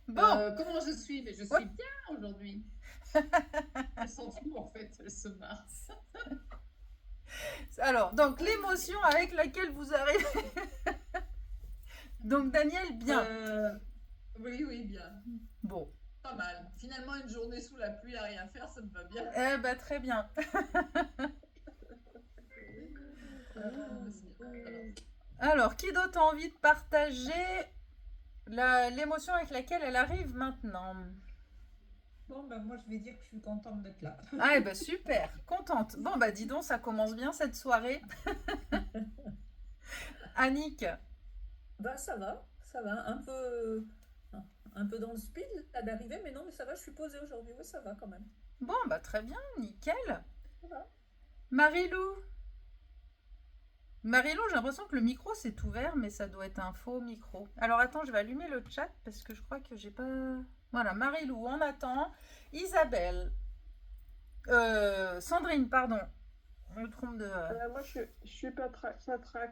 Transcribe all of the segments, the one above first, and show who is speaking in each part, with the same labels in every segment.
Speaker 1: Bon,
Speaker 2: Comment je suis? Mais je
Speaker 1: ouais.
Speaker 2: suis bien aujourd'hui. Elles sont où en fait? Elles se marrent.
Speaker 1: Alors, donc l'émotion avec laquelle vous arrivez. Donc Daniel, bien.
Speaker 2: Euh, oui, oui, bien.
Speaker 1: Bon,
Speaker 2: Pas mal. Finalement, une journée sous la pluie à rien faire, ça me va bien.
Speaker 1: eh ben très bien.
Speaker 2: C'est bien. Alors,
Speaker 1: Alors, qui d'autre a envie de partager l'émotion avec laquelle elle arrive maintenant?
Speaker 3: Bon, ben moi, je vais dire que je suis contente d'être là.
Speaker 1: Ah, eh ben super, contente. Bon, bah dis donc, ça commence bien cette soirée. Annick,
Speaker 3: Bah, ça va, un peu dans le speed là d'arriver, mais non, mais ça va, je suis posée aujourd'hui, oui, ça va quand même.
Speaker 1: bon, bah très bien, nickel.
Speaker 3: Ça va.
Speaker 1: Marilou, Marilou, j'ai l'impression que le micro s'est ouvert, mais ça doit être un faux micro. Alors attends, je vais allumer le chat parce que je crois que j'ai pas. Voilà, Marilou, on attend. Isabelle, Sandrine, pardon. Je me trompe de.
Speaker 4: Moi, je suis pas trac,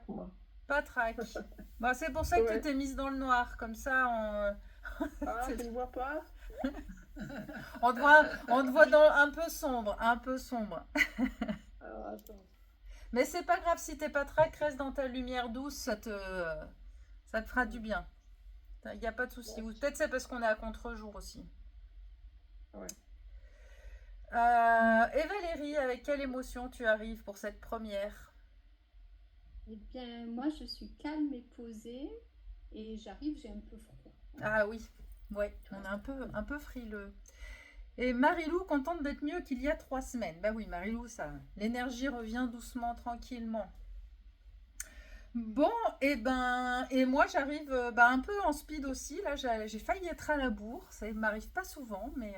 Speaker 4: moi.
Speaker 1: Patraque. Bah, c'est pour ça que tu
Speaker 4: Ouais.
Speaker 1: t'es mise dans le noir, comme ça
Speaker 4: Ah, tu ne vois pas?
Speaker 1: on te voit dans un peu sombre, un peu sombre.
Speaker 4: Alors, attends.
Speaker 1: Mais c'est pas grave si t'es patraque, reste dans ta lumière douce, ça te fera du bien. Il n'y a pas de souci.
Speaker 4: Bon,
Speaker 1: Ou peut-être c'est parce qu'on est à contre-jour aussi.
Speaker 4: ouais.
Speaker 1: Et Valérie, avec quelle émotion tu arrives pour cette première?
Speaker 5: Eh bien, moi, je suis calme et posée et j'arrive, j'ai un peu froid.
Speaker 1: Ah oui, ouais, on est un peu frileux. Et Marilou, contente d'être mieux qu'il y a 3 semaines. Bah oui, Marilou, ça, l'énergie revient doucement, tranquillement. Bon, et moi j'arrive un peu en speed aussi. Là, j'ai failli être à la bourre. Ça ne m'arrive pas souvent, mais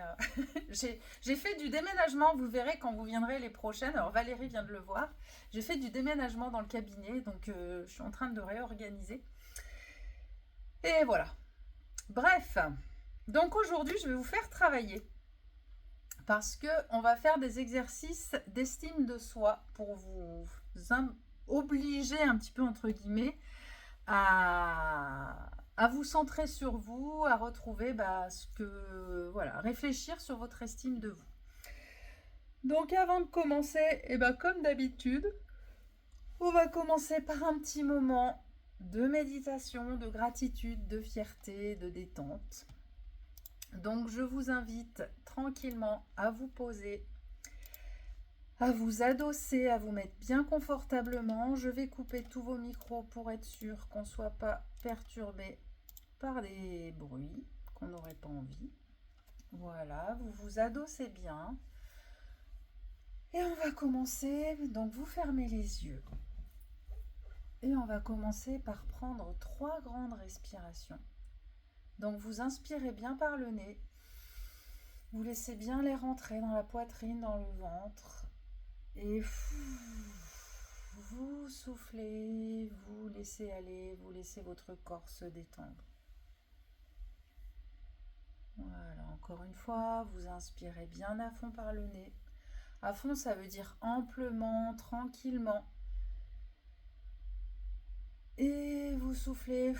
Speaker 1: j'ai fait du déménagement. Vous verrez quand vous viendrez les prochaines. Alors Valérie vient de le voir. J'ai fait du déménagement dans le cabinet, donc je suis en train de réorganiser. Et voilà. Bref, donc aujourd'hui je vais vous faire travailler parce que on va faire des exercices d'estime de soi pour vous obliger un petit peu entre guillemets à vous centrer sur vous, à retrouver ce que voilà, réfléchir sur votre estime de vous. Donc avant de commencer, comme d'habitude, on va commencer par un petit moment de méditation, de gratitude, de fierté, de détente. Donc je vous invite tranquillement à vous poser, à vous adosser, à vous mettre bien confortablement. Je vais couper tous vos micros pour être sûr qu'on ne soit pas perturbé par des bruits qu'on n'aurait pas envie. Voilà, vous vous adossez bien. Et on va commencer, donc vous fermez les yeux. Et on va commencer par prendre 3 grandes respirations. Donc vous inspirez bien par le nez. Vous laissez bien l'air rentrer dans la poitrine, dans le ventre. Et vous soufflez, vous laissez aller, vous laissez votre corps se détendre. Voilà, encore une fois, vous inspirez bien à fond par le nez. À fond, ça veut dire amplement, tranquillement. Et vous soufflez.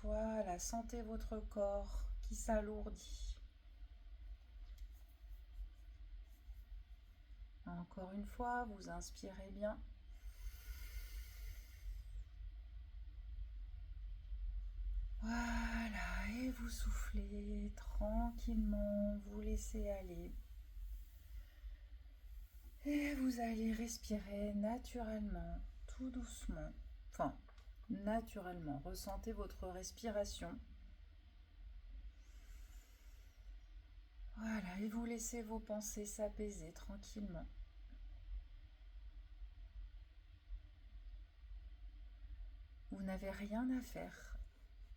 Speaker 1: Voilà, sentez votre corps qui s'alourdit. Encore une fois, vous inspirez bien. Voilà, et vous soufflez tranquillement, vous laissez aller. Et vous allez respirer naturellement, tout doucement. Enfin, naturellement, ressentez votre respiration. Voilà, et vous laissez vos pensées s'apaiser tranquillement. Vous n'avez rien à faire,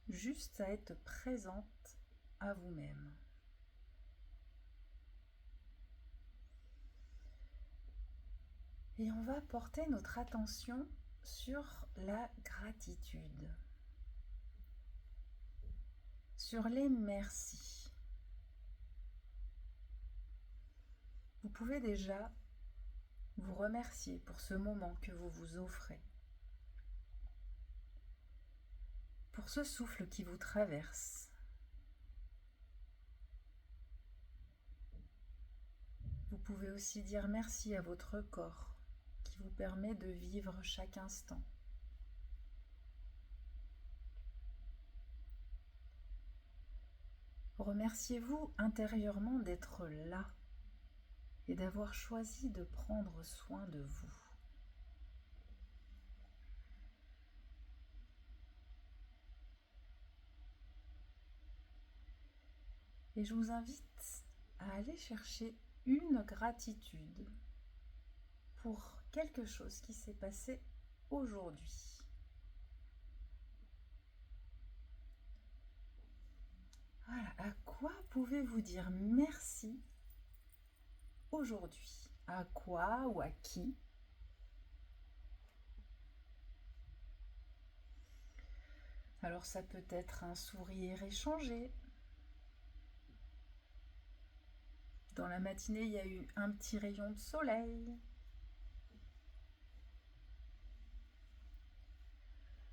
Speaker 1: juste à être présente à vous-même. Et on va porter notre attention sur la gratitude, sur les merci. Vous pouvez déjà vous remercier pour ce moment que vous vous offrez, pour ce souffle qui vous traverse, Vous pouvez aussi dire merci à votre corps qui vous permet de vivre chaque instant. Remerciez-vous intérieurement d'être là et d'avoir choisi de prendre soin de vous. Et je vous invite à aller chercher une gratitude pour quelque chose qui s'est passé aujourd'hui. Voilà, à quoi pouvez-vous dire merci aujourd'hui? À quoi ou à qui? Alors ça peut être un sourire échangé. Dans la matinée, il y a eu un petit rayon de soleil.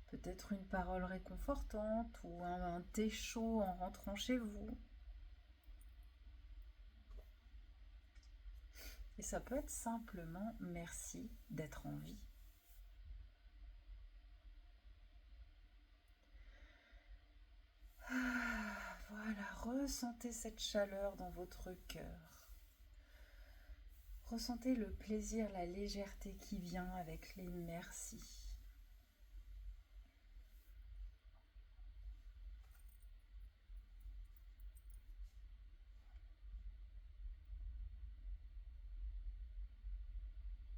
Speaker 1: Peut-être une parole réconfortante ou un thé chaud en rentrant chez vous. Et ça peut être simplement merci d'être en vie. Voilà, ressentez cette chaleur dans votre cœur. Ressentez le plaisir, la légèreté qui vient avec les merci.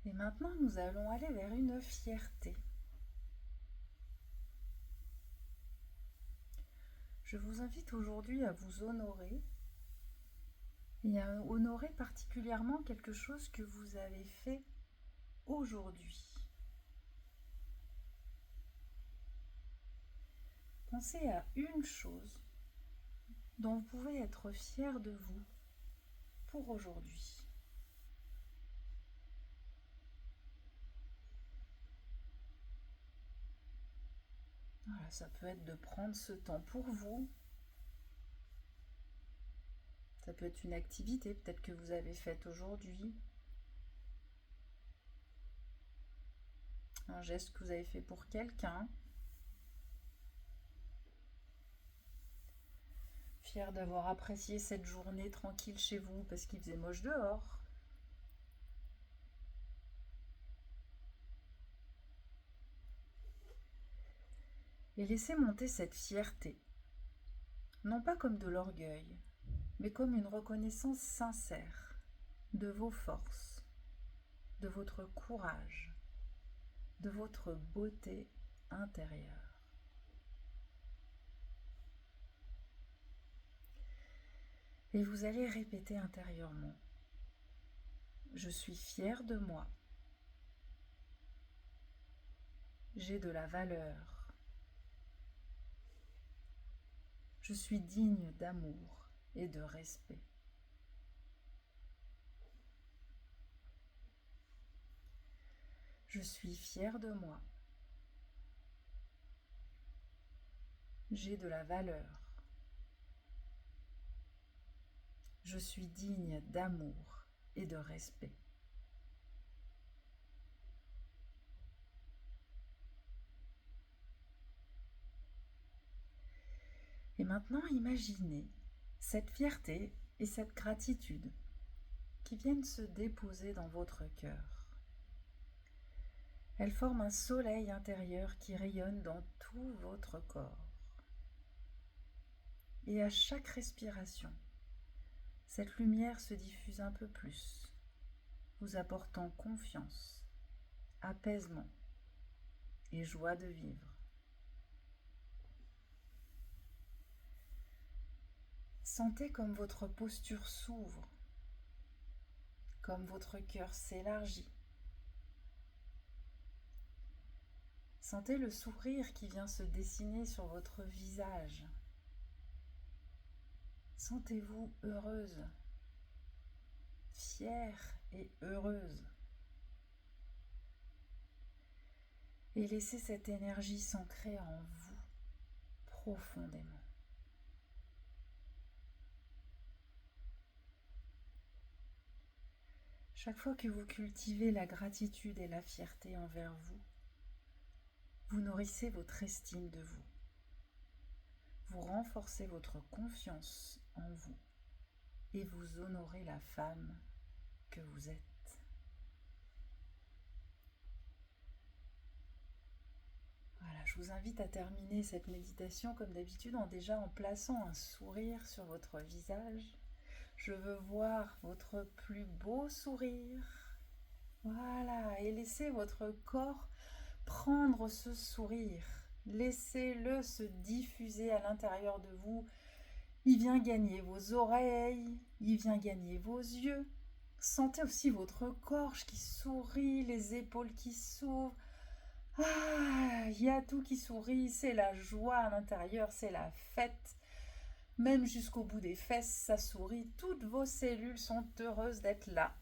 Speaker 1: Et maintenant, nous allons aller vers une fierté. Je vous invite aujourd'hui à vous honorer et à honorer particulièrement quelque chose que vous avez fait aujourd'hui. Pensez à une chose dont vous pouvez être fier de vous pour aujourd'hui. Voilà, ça peut être de prendre ce temps pour vous. Ça peut être une activité peut-être que vous avez faite aujourd'hui. Un geste que vous avez fait pour quelqu'un. Fier d'avoir apprécié cette journée tranquille chez vous parce qu'il faisait moche dehors. Et laissez monter cette fierté, non pas comme de l'orgueil, mais comme une reconnaissance sincère de vos forces, de votre courage, de votre beauté intérieure. Et vous allez répéter intérieurement, je suis fière de moi, j'ai de la valeur. Je suis digne d'amour et de respect. Je suis fière de moi. J'ai de la valeur. Je suis digne d'amour et de respect. Et maintenant, imaginez cette fierté et cette gratitude qui viennent se déposer dans votre cœur. Elles forment un soleil intérieur qui rayonne dans tout votre corps. Et à chaque respiration, cette lumière se diffuse un peu plus, vous apportant confiance, apaisement et joie de vivre. Sentez comme votre posture s'ouvre, comme votre cœur s'élargit. Sentez le sourire qui vient se dessiner sur votre visage. Sentez-vous heureuse, fière et heureuse. Et laissez cette énergie s'ancrer en vous profondément. Chaque fois que vous cultivez la gratitude et la fierté envers vous, vous nourrissez votre estime de vous. Vous renforcez votre confiance en vous et vous honorez la femme que vous êtes. Voilà, je vous invite à terminer cette méditation comme d'habitude en plaçant un sourire sur votre visage. Je veux voir votre plus beau sourire. Voilà, et laissez votre corps prendre ce sourire. Laissez-le se diffuser à l'intérieur de vous. Il vient gagner vos oreilles, il vient gagner vos yeux. Sentez aussi votre gorge qui sourit, les épaules qui s'ouvrent. Ah, il y a tout qui sourit, c'est la joie à l'intérieur, c'est la fête. Même jusqu'au bout des fesses, ça sourit. Toutes vos cellules sont heureuses d'être là.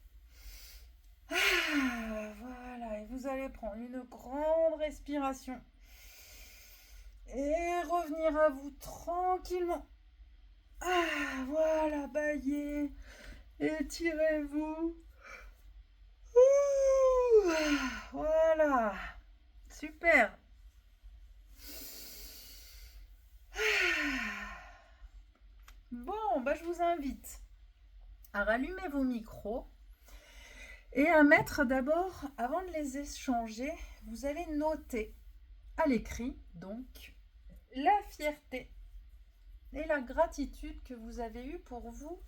Speaker 1: Ah, voilà, et vous allez prendre une grande respiration et revenir à vous tranquillement. Ah, voilà, baillez, étirez-vous. Ouh, voilà, super. Bon, je vous invite à rallumer vos micros et à mettre d'abord, avant de les échanger, vous allez noter à l'écrit, donc, la fierté et la gratitude que vous avez eue pour vous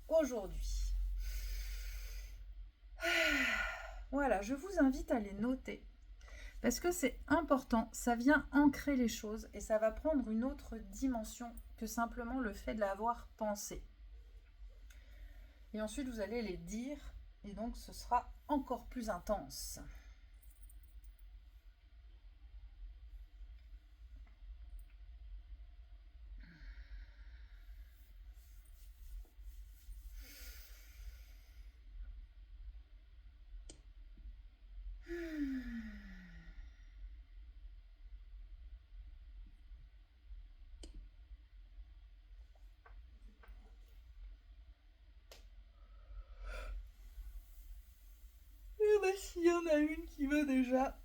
Speaker 1: aujourd'hui. Voilà, je vous invite à les noter parce que c'est important, ça vient ancrer les choses et ça va prendre une autre dimension que simplement le fait de l'avoir pensé. Et ensuite, vous allez les dire et donc ce sera encore plus intense. S'il y en a une qui veut déjà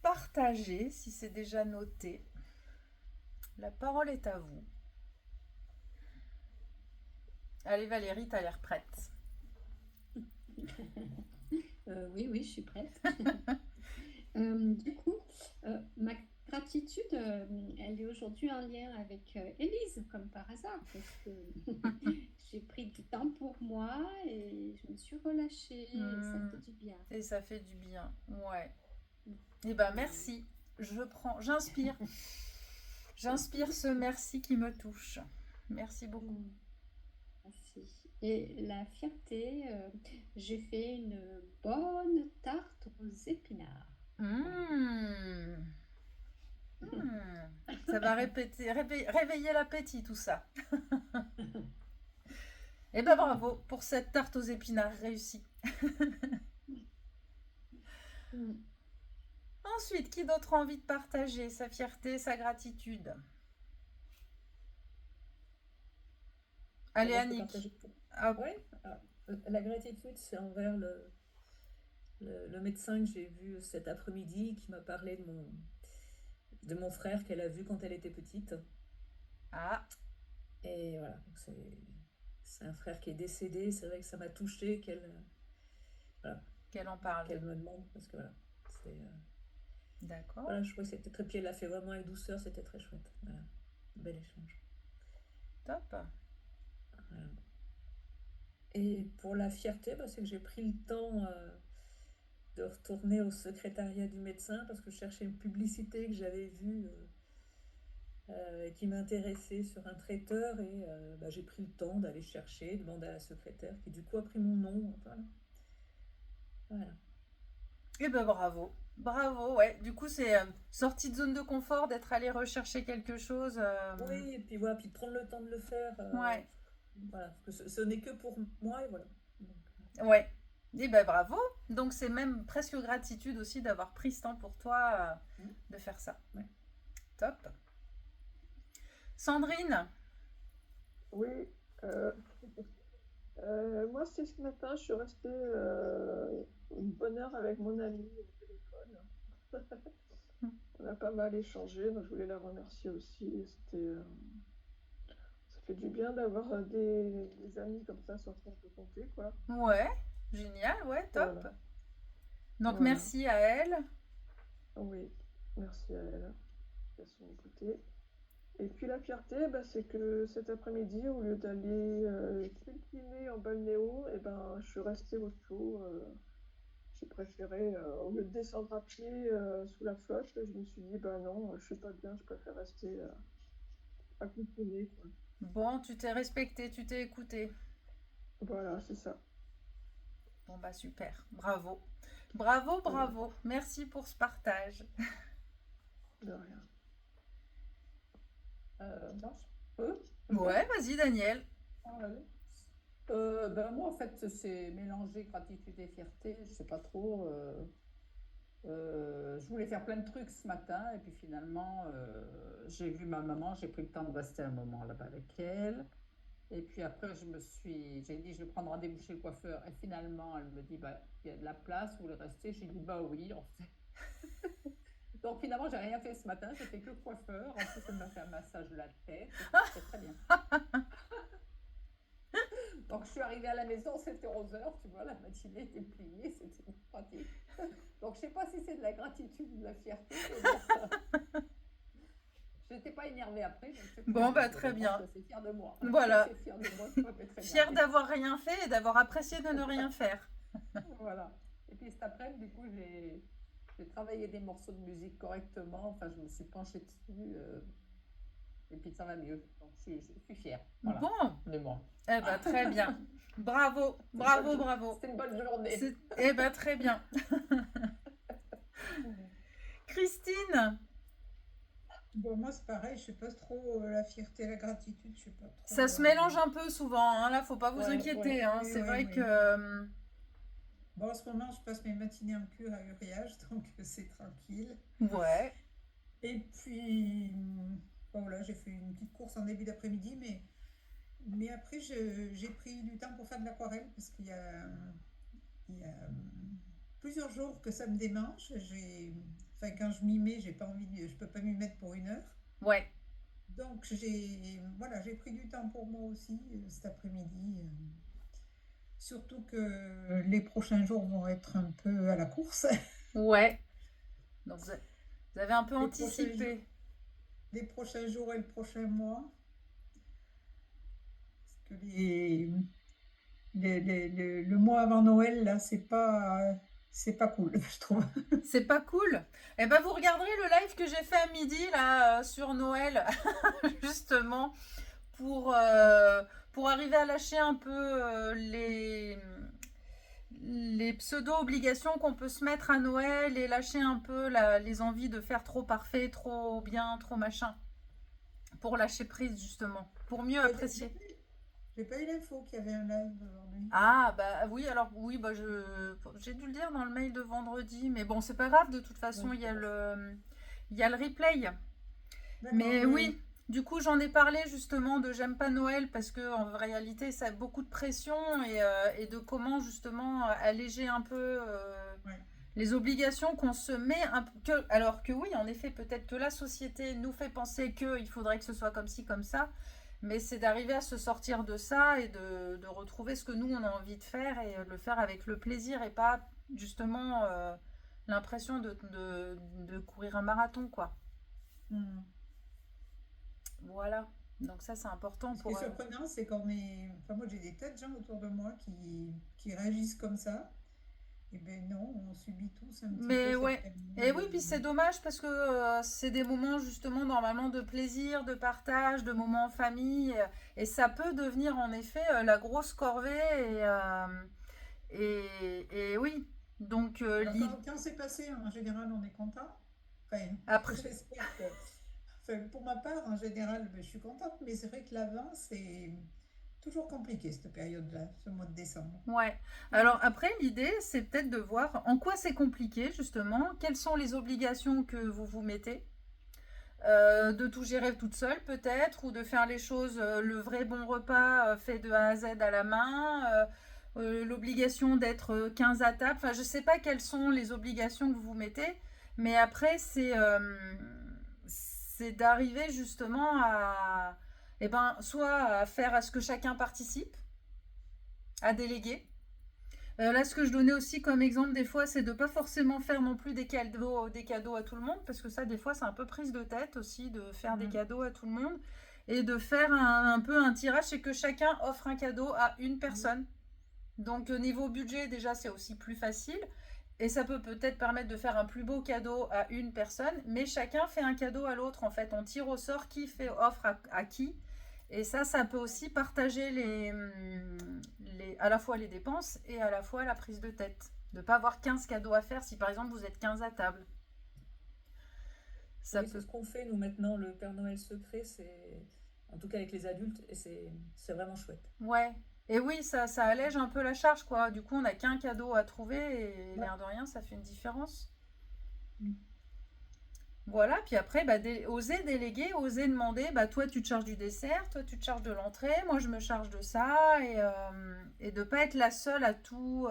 Speaker 1: partager, si c'est déjà noté, la parole est à vous. Allez Valérie, t'as l'air prête.
Speaker 5: Oui, je suis prête. Du coup, ma gratitude, elle est aujourd'hui en lien avec Élise, comme par hasard, parce que j'ai pris du temps pour moi et je me suis relâchée et ça fait du bien.
Speaker 1: Et ça fait du bien, ouais. Eh ben merci, j'inspire. J'inspire ce merci qui me touche. Merci beaucoup.
Speaker 5: Merci. Et la fierté, j'ai fait une bonne tarte aux épinards.
Speaker 1: Ça va réveiller l'appétit tout ça. Eh ben bravo pour cette tarte aux épinards réussie. Ensuite, qui d'autre a envie de partager sa fierté, sa gratitude? Allez Annick.
Speaker 3: Ah ouais. La gratitude, c'est envers le médecin que j'ai vu cet après-midi qui m'a parlé de mon frère qu'elle a vu quand elle était petite.
Speaker 1: Ah.
Speaker 3: Et voilà, c'est un frère qui est décédé. C'est vrai que ça m'a touchée qu'elle
Speaker 1: en parle.
Speaker 3: Qu'elle me demande, parce que voilà, c'est...
Speaker 1: D'accord.
Speaker 3: Voilà, je crois que c'était très... Puis elle l'a fait vraiment avec douceur, c'était très chouette. Voilà, bel échange.
Speaker 1: Top.
Speaker 3: Voilà. Et pour la fierté, c'est que j'ai pris le temps de retourner au secrétariat du médecin parce que je cherchais une publicité que j'avais vue qui m'intéressait sur un traiteur et j'ai pris le temps d'aller chercher, demander à la secrétaire qui du coup a pris mon nom. Voilà.
Speaker 1: Et ben bravo. Bravo, ouais. Du coup, c'est sortie de zone de confort, d'être allé rechercher quelque chose.
Speaker 3: Oui, et puis voilà, puis de prendre le temps de le faire.
Speaker 1: Ouais.
Speaker 3: Voilà, parce que ce n'est que pour moi et voilà. Donc,
Speaker 1: ouais. Et ben bravo. Donc c'est même presque gratitude aussi d'avoir pris ce temps pour toi de faire ça.
Speaker 3: Ouais.
Speaker 1: Top. Sandrine.
Speaker 4: Oui. Moi, c'est ce matin, je suis restée une bonne heure avec mon amie au téléphone. On a pas mal échangé, donc je voulais la remercier aussi. Ça fait du bien d'avoir des amis comme ça sur qui on peut compter, quoi.
Speaker 1: Ouais, génial, ouais, top.
Speaker 4: Voilà.
Speaker 1: Donc
Speaker 4: Voilà.
Speaker 1: merci à elle.
Speaker 4: Oui, merci à elle qui a son écouté. Et puis la fierté, bah, c'est que cet après-midi, au lieu d'aller cultiver en balnéo, et ben, je suis restée au chaud. J'ai préféré, au lieu de descendre à pied sous la flotte, je me suis dit, bah non, je suis pas bien, je préfère rester à couponner, quoi.
Speaker 1: Bon, tu t'es respecté, tu t'es écouté.
Speaker 4: Voilà, c'est ça.
Speaker 1: Bon bah super, bravo. Bravo, bravo. Merci pour ce partage.
Speaker 4: De rien.
Speaker 2: Non, je peux?
Speaker 1: Ouais, vas-y Daniel.
Speaker 2: Ah, allez. Ben moi, en fait, c'est mélanger gratitude et fierté. Je sais pas trop. Je voulais faire plein de trucs ce matin et puis finalement, j'ai vu ma maman. J'ai pris le temps de rester un moment là-bas avec elle. Et puis après, j'ai dit, je vais prendre rendez-vous chez le coiffeur. Et finalement, elle me dit, bah, il y a de la place, vous voulez rester? J'ai dit, bah oui, en fait. Donc finalement, j'ai rien fait ce matin. J'ai fait que le coiffeur. En plus, elle m'a fait un massage de la tête. C'était très bien. Donc, je suis arrivée à la maison, c'était 11h, tu vois, la matinée était pliée, c'était pratique. Donc, je sais pas si c'est de la gratitude ou de la fierté. Mais bon, je n'étais pas énervée après. Donc c'est
Speaker 1: Bon, bah
Speaker 2: bien.
Speaker 1: très
Speaker 2: Je
Speaker 1: bien.
Speaker 2: suis assez fière de moi.
Speaker 1: Voilà.
Speaker 2: Je suis assez fière de moi, je me fais très bien.
Speaker 1: Fière d'avoir rien fait et d'avoir apprécié de ne rien faire.
Speaker 2: Voilà. Et puis cet après-midi, du coup, j'ai travaillé des morceaux de musique correctement. Enfin, je me suis penchée dessus. Et puis ça va mieux. Donc, je suis fière. Voilà.
Speaker 1: Bon,
Speaker 2: De moi.
Speaker 1: eh ben très bien. Bravo, bravo, bravo.
Speaker 2: C'était une bonne journée.
Speaker 1: Eh ben très bien. Christine,
Speaker 6: Bon, moi, c'est pareil, je sais pas trop la fierté, la gratitude, je sais pas trop.
Speaker 1: ça se mélange un peu souvent, hein. Là, faut pas vous
Speaker 2: Ouais,
Speaker 1: inquiéter,
Speaker 2: ouais.
Speaker 1: hein.
Speaker 6: Oui,
Speaker 1: C'est
Speaker 6: oui,
Speaker 1: vrai
Speaker 6: oui.
Speaker 1: que
Speaker 6: Bon, en ce moment, je passe mes matinées en cure à Uriage, donc c'est tranquille.
Speaker 1: ouais,
Speaker 6: Et puis, bon, là, j'ai fait une petite course en début d'après-midi, mais après, j'ai pris du temps pour faire de l'aquarelle, parce qu'il y a plusieurs jours que ça me démange. Enfin, quand je m'y mets, j'ai pas envie je peux pas m'y mettre pour une heure.
Speaker 1: ouais.
Speaker 6: Donc, voilà, j'ai pris du temps pour moi aussi cet après-midi. Surtout que les prochains jours vont être un peu à la course.
Speaker 1: Ouais. Donc vous avez un peu
Speaker 6: Les prochains jours,
Speaker 1: anticipé.
Speaker 6: les prochains jours et le prochain mois. Parce que le mois avant Noël, là, c'est pas cool, je trouve.
Speaker 1: C'est pas cool. Eh ben vous regarderez le live que j'ai fait à midi là sur Noël, justement pour arriver à lâcher un peu les pseudo-obligations qu'on peut se mettre à Noël et lâcher un peu les envies de faire trop parfait, trop bien, trop machin. Pour lâcher prise justement, pour mieux apprécier.
Speaker 6: J'ai pas eu l'info qu'il y avait un live aujourd'hui.
Speaker 1: Ah bah oui, alors oui, bah j'ai dû le dire dans le mail de vendredi, mais bon, c'est pas grave, de toute façon,
Speaker 6: Ouais,
Speaker 1: il y a le replay.
Speaker 6: d'accord,
Speaker 1: Mais oui, du coup, j'en ai parlé justement de J'aime pas Noël parce que en réalité, ça a beaucoup de pression et de comment justement alléger un peu
Speaker 6: ouais.
Speaker 1: les obligations qu'on se met. Alors que oui, en effet, peut-être que la société nous fait penser qu'il faudrait que ce soit comme ci, comme ça. Mais c'est d'arriver à se sortir de ça et de retrouver ce que nous, on a envie de faire et le faire avec le plaisir et pas justement l'impression de courir un marathon, quoi.
Speaker 6: Hmm.
Speaker 1: Voilà. Donc ça, c'est important
Speaker 6: Ce qui est
Speaker 1: pour...
Speaker 6: surprenant, c'est Enfin, moi, j'ai des tas de gens autour de moi qui réagissent comme ça. Et ben non, on subit tous un petit peu
Speaker 1: Mais
Speaker 6: cette
Speaker 1: ouais.
Speaker 6: période
Speaker 1: Et oui, puis c'est dommage parce que c'est des moments justement normalement de plaisir, de partage, de moments en famille. Et ça peut devenir en effet la grosse corvée. Et oui. Donc
Speaker 6: Alors, quand c'est passé, en général, on est content. Enfin,
Speaker 1: après...
Speaker 6: j'espère que... Enfin, pour ma part, en général, ben, je suis contente, mais c'est vrai que l'avant, c'est toujours compliqué, cette période-là, ce mois de décembre.
Speaker 1: Ouais. Alors après, l'idée, c'est peut-être de voir en quoi c'est compliqué, justement, quelles sont les obligations que vous vous mettez. de tout gérer toute seule peut-être, ou de faire les choses, le vrai bon repas fait de A à Z à la main, l'obligation d'être 15 à table. Enfin, je sais pas quelles sont les obligations que vous mettez, mais après, c'est d'arriver justement à, eh ben, soit à faire à ce que chacun participe, à déléguer. Là, ce que je donnais aussi comme exemple des fois, c'est de pas forcément faire non plus des cadeaux à tout le monde, parce que ça, des fois, c'est un peu prise de tête aussi de faire des cadeaux à tout le monde, et de faire un peu un tirage, c'est que chacun offre un cadeau à une personne. Donc, niveau budget, déjà, c'est aussi plus facile, et ça peut peut-être permettre de faire un plus beau cadeau à une personne, mais chacun fait un cadeau à l'autre, en fait. On tire au sort qui fait offre à qui. Et ça peut aussi partager à la fois les dépenses et à la fois la prise de tête. De ne pas avoir 15 cadeaux à faire si par exemple vous êtes 15 à table. Ça
Speaker 3: Oui, c'est ce qu'on fait nous maintenant, le Père Noël secret, c'est en tout cas avec les adultes, et c'est vraiment chouette.
Speaker 1: Ouais. Et oui, ça allège un peu la charge, quoi. Du coup, on n'a qu'un cadeau à trouver et l'air de rien, ça fait une différence.
Speaker 3: Mm.
Speaker 1: Voilà, puis après, oser déléguer, oser demander, toi tu te charges du dessert, toi tu te charges de l'entrée, moi je me charge de ça, et de ne pas être la seule à tout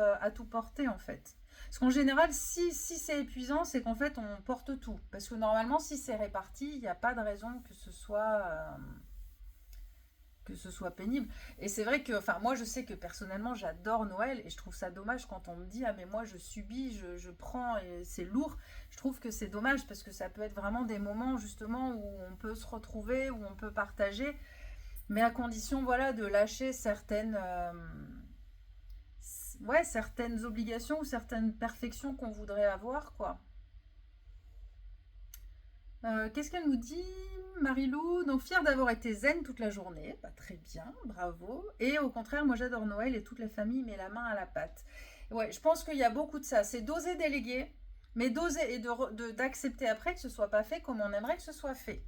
Speaker 1: porter en fait. Parce qu'en général, si c'est épuisant, c'est qu'en fait on porte tout. Parce que normalement, si c'est réparti, il n'y a pas de raison que ce soit pénible. Et c'est vrai que, enfin, moi je sais que personnellement j'adore Noël et je trouve ça dommage quand on me dit ah mais moi je subis, je prends et c'est lourd. Je trouve que c'est dommage parce que ça peut être vraiment des moments justement où on peut se retrouver, où on peut partager, mais à condition voilà de lâcher certaines obligations ou certaines perfections qu'on voudrait avoir quoi. Qu'est-ce qu'elle nous dit, Marilou? Donc, fière d'avoir été zen toute la journée. Très bien, bravo. Et au contraire, moi j'adore Noël et toute la famille met la main à la pâte. Ouais, je pense qu'il y a beaucoup de ça. C'est d'oser déléguer, mais d'oser et d'accepter après que ce soit pas fait comme on aimerait que ce soit fait.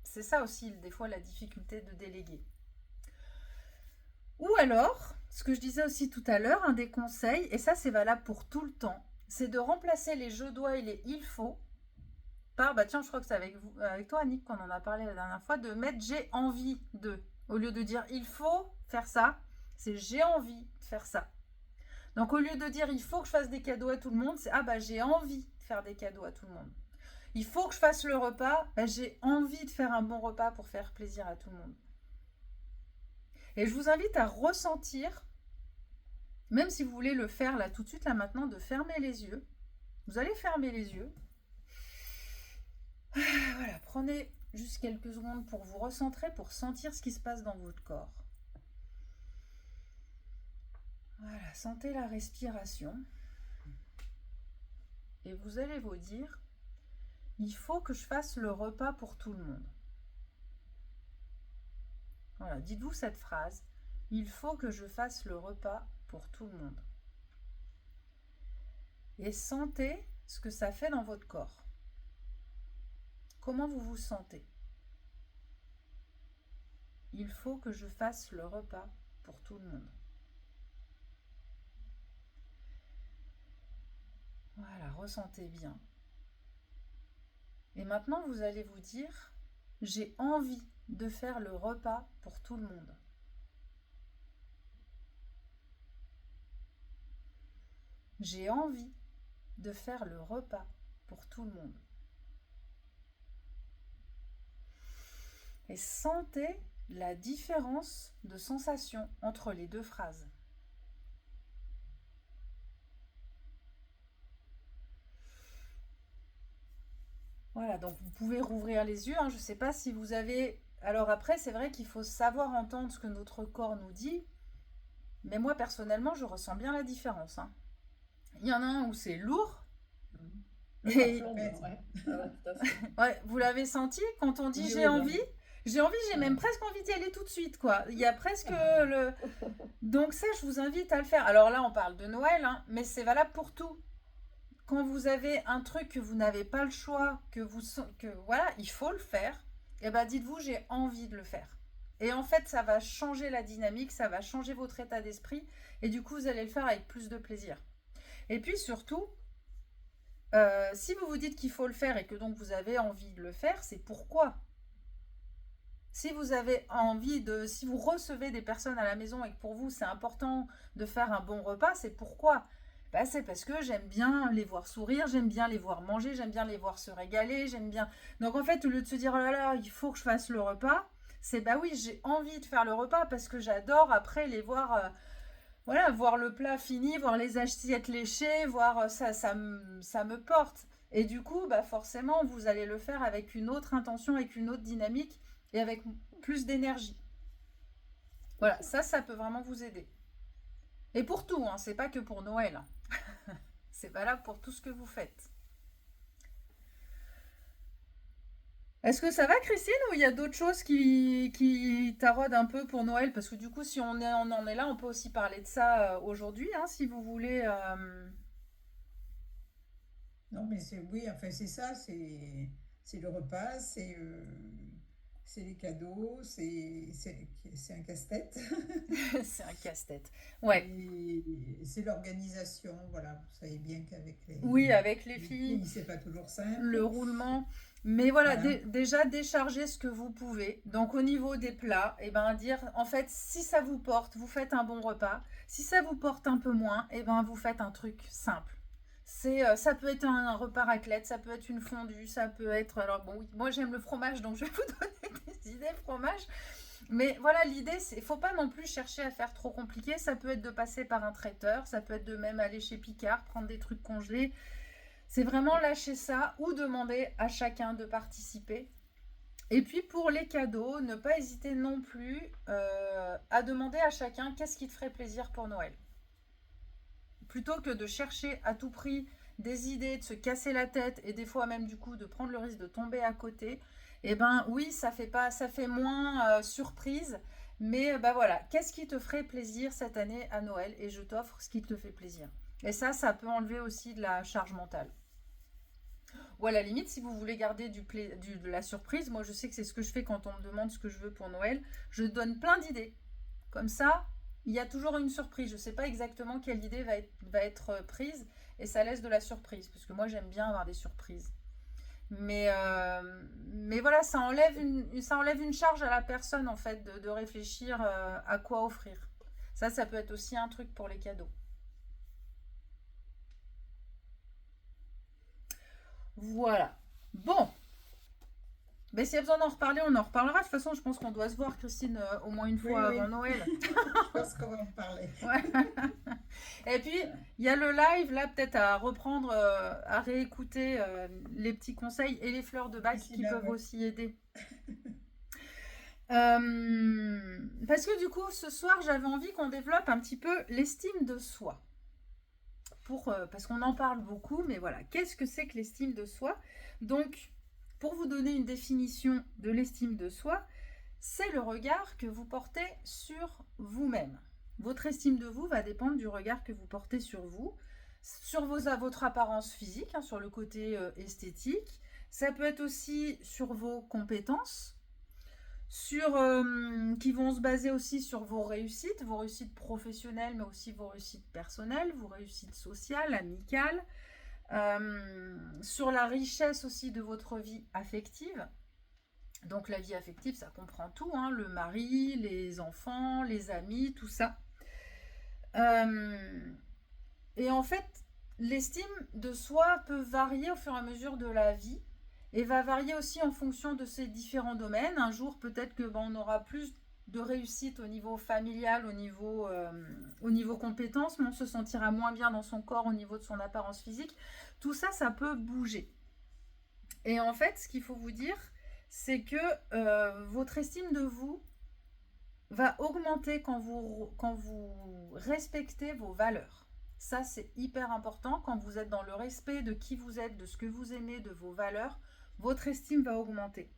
Speaker 1: C'est ça aussi, des fois, la difficulté de déléguer. Ou alors, ce que je disais aussi tout à l'heure, un des conseils, et ça c'est valable pour tout le temps, c'est de remplacer les je dois et les il faut tiens, je crois que c'est avec toi, Annick, qu'on en a parlé la dernière fois, de mettre j'ai envie de. Au lieu de dire il faut faire ça, c'est j'ai envie de faire ça. Donc au lieu de dire il faut que je fasse des cadeaux à tout le monde, c'est j'ai envie de faire des cadeaux à tout le monde. Il faut que je fasse le repas, j'ai envie de faire un bon repas pour faire plaisir à tout le monde. Et je vous invite à ressentir, même si vous voulez le faire là tout de suite, là maintenant, de fermer les yeux. Vous allez fermer les yeux. Voilà, prenez juste quelques secondes pour vous recentrer, pour sentir ce qui se passe dans votre corps. Voilà, sentez la respiration. Et vous allez vous dire, il faut que je fasse le repas pour tout le monde. Voilà, dites-vous cette phrase, il faut que je fasse le repas pour tout le monde. Et sentez ce que ça fait dans votre corps. Comment vous vous sentez? Il faut que je fasse le repas pour tout le monde. Voilà, ressentez bien. Et maintenant, vous allez vous dire, j'ai envie de faire le repas pour tout le monde. J'ai envie de faire le repas pour tout le monde. Et sentez la différence de sensation entre les deux phrases. Voilà, donc vous pouvez rouvrir les yeux. Je ne sais pas si vous avez... Alors après, c'est vrai qu'il faut savoir entendre ce que notre corps nous dit. Mais moi, personnellement, je ressens bien la différence. Il y en a un où c'est lourd. Et... Ouais, vous l'avez senti quand on dit j'ai envie? J'ai même presque envie d'y aller tout de suite, quoi. Il y a presque le... Donc ça, je vous invite à le faire. Alors là, on parle de Noël, mais c'est valable pour tout. Quand vous avez un truc que vous n'avez pas le choix, voilà, il faut le faire, et dites-vous, j'ai envie de le faire. Et en fait, ça va changer la dynamique, ça va changer votre état d'esprit, et du coup, vous allez le faire avec plus de plaisir. Et puis surtout, si vous vous dites qu'il faut le faire et que donc vous avez envie de le faire, c'est pourquoi. Si vous avez envie de, si vous recevez des personnes à la maison et que pour vous c'est important de faire un bon repas, c'est pourquoi? Bah, c'est parce que j'aime bien les voir sourire, j'aime bien les voir manger, j'aime bien les voir se régaler, j'aime bien. Donc en fait, au lieu de se dire oh là là, il faut que je fasse le repas, c'est bah oui, j'ai envie de faire le repas parce que j'adore après les voir, voilà, voir le plat fini, voir les assiettes léchées, voir ça me porte. Et du coup, bah forcément, vous allez le faire avec une autre intention, avec une autre dynamique et avec plus d'énergie. Voilà, ça peut vraiment vous aider. Et pour tout, hein, c'est pas que pour Noël. Hein. C'est valable pour tout ce que vous faites. Est-ce que ça va, Christine, ou il y a d'autres choses qui taraudent un peu pour Noël? Parce que du coup, si on en est là, on peut aussi parler de ça aujourd'hui, hein, si vous voulez.
Speaker 6: Non, mais oui, enfin, c'est ça, c'est le repas, c'est les cadeaux, c'est un casse-tête.
Speaker 1: C'est un casse-tête. Ouais.
Speaker 6: Et c'est l'organisation, voilà. Vous savez bien qu'avec
Speaker 1: Oui, avec les
Speaker 6: les
Speaker 1: filles,
Speaker 6: c'est pas toujours simple.
Speaker 1: le roulement. Mais voilà,
Speaker 6: Voilà.
Speaker 1: déjà déchargez ce que vous pouvez. Donc au niveau des plats, et ben dire en fait si ça vous porte, vous faites un bon repas. Si ça vous porte un peu moins, et ben vous faites un truc simple. Ça peut être un repas raclette, ça peut être une fondue, ça peut être alors bon oui, moi j'aime le fromage donc je vais vous donner des idées fromage. Mais voilà, l'idée, c'est faut pas non plus chercher à faire trop compliqué. Ça peut être de passer par un traiteur, ça peut être de même aller chez Picard, prendre des trucs congelés. C'est vraiment lâcher ça ou demander à chacun de participer. Et puis pour les cadeaux, ne pas hésiter non plus à demander à chacun qu'est-ce qui te ferait plaisir pour Noël. Plutôt que de chercher à tout prix des idées, de se casser la tête et des fois même du coup de prendre le risque de tomber à côté, eh ben oui, ça fait moins surprise, mais bah voilà, qu'est-ce qui te ferait plaisir cette année à Noël et je t'offre ce qui te fait plaisir. Et ça peut enlever aussi de la charge mentale. Ou à la limite, si vous voulez garder de la surprise, moi je sais que c'est ce que je fais quand on me demande ce que je veux pour Noël, je donne plein d'idées. Comme ça, il y a toujours une surprise. Je ne sais pas exactement quelle idée va être prise et ça laisse de la surprise, parce que moi j'aime bien avoir des surprises. Mais voilà, ça enlève une charge à la personne en fait de réfléchir à quoi offrir. Ça peut être aussi un truc pour les cadeaux. Voilà. Bon. Mais s'il y a besoin d'en reparler, on en reparlera. De toute façon, je pense qu'on doit se voir, Christine, au moins une fois
Speaker 6: Oui.
Speaker 1: avant Noël.
Speaker 6: Je pense qu'on va en parler.
Speaker 1: Ouais. Et puis, il y a le live, là, peut-être à reprendre, à réécouter les petits conseils et les fleurs de bac qui peuvent aussi aider. Parce que du coup, ce soir, j'avais envie qu'on développe un petit peu l'estime de soi. Parce qu'on en parle beaucoup, mais voilà, qu'est-ce que c'est que l'estime de soi? Donc, pour vous donner une définition de l'estime de soi, c'est le regard que vous portez sur vous-même. Votre estime de vous va dépendre du regard que vous portez sur vous, sur votre apparence physique, hein, sur le côté esthétique. Ça peut être aussi sur vos compétences, qui vont se baser aussi sur vos réussites professionnelles, mais aussi vos réussites personnelles, vos réussites sociales, amicales, sur la richesse aussi de votre vie affective. Donc la vie affective, ça comprend tout, hein, le mari, les enfants, les amis, tout ça. Et en fait, l'estime de soi peut varier au fur et à mesure de la vie et va varier aussi en fonction de ces différents domaines. Un jour, peut-être que on aura plus de réussite au niveau familial, au niveau compétences, mais on se sentira moins bien dans son corps au niveau de son apparence physique. Tout ça, ça peut bouger. Et en fait, ce qu'il faut vous dire, c'est que votre estime de vous va augmenter quand vous respectez vos valeurs. Ça, c'est hyper important. Quand vous êtes dans le respect de qui vous êtes, de ce que vous aimez, de vos valeurs, votre estime va augmenter.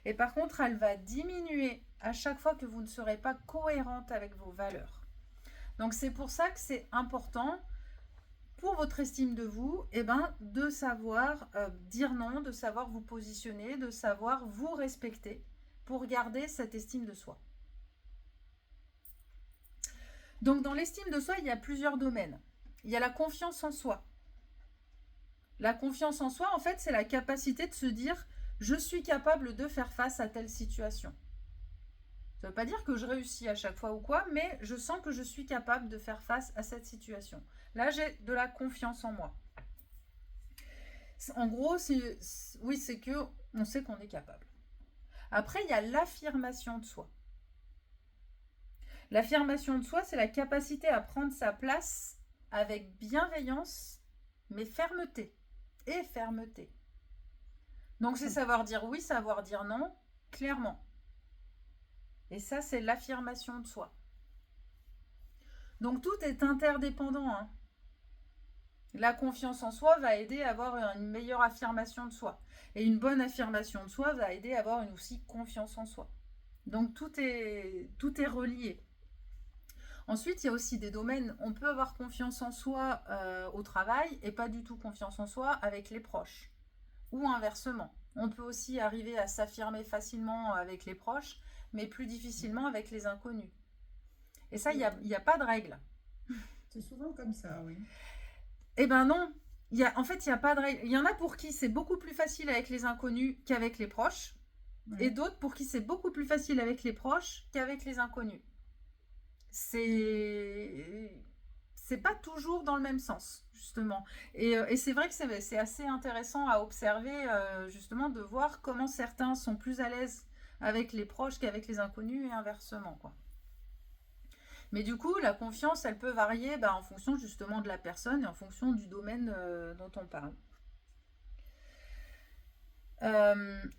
Speaker 1: Et par contre, elle va diminuer à chaque fois que vous ne serez pas cohérente avec vos valeurs. Donc, c'est pour ça que c'est important pour votre estime de vous, de savoir dire non, de savoir vous positionner, de savoir vous respecter pour garder cette estime de soi. Donc, dans l'estime de soi, il y a plusieurs domaines. Il y a la confiance en soi. La confiance en soi, en fait, c'est la capacité de se dire « Je suis capable de faire face à telle situation ». Ça ne veut pas dire que je réussis à chaque fois ou quoi, mais je sens que je suis capable de faire face à cette situation. Là, j'ai de la confiance en moi. En gros, oui, c'est que on sait qu'on est capable. Après, il y a l'affirmation de soi. L'affirmation de soi, c'est la capacité à prendre sa place avec bienveillance, mais fermeté. Et fermeté. Donc, c'est savoir dire oui, savoir dire non, clairement. Et ça, c'est l'affirmation de soi. Donc, tout est interdépendant, hein. La confiance en soi va aider à avoir une meilleure affirmation de soi. Et une bonne affirmation de soi va aider à avoir une aussi confiance en soi. Donc tout est relié. Ensuite, il y a aussi des domaines, on peut avoir confiance en soi au travail et pas du tout confiance en soi avec les proches. Ou inversement. On peut aussi arriver à s'affirmer facilement avec les proches, mais plus difficilement avec les inconnus. Et ça, il n'y a pas de règle.
Speaker 6: C'est souvent comme ça, oui.
Speaker 1: Eh ben non, en fait, il n'y a pas de règle. Il y en a pour qui c'est beaucoup plus facile avec les inconnus qu'avec les proches, et d'autres pour qui c'est beaucoup plus facile avec les proches qu'avec les inconnus. C'est pas toujours dans le même sens, justement. Et c'est vrai que c'est assez intéressant à observer, justement, de voir comment certains sont plus à l'aise avec les proches qu'avec les inconnus et inversement, quoi. Mais du coup, la confiance, elle peut varier en fonction justement de la personne et en fonction du domaine dont on parle.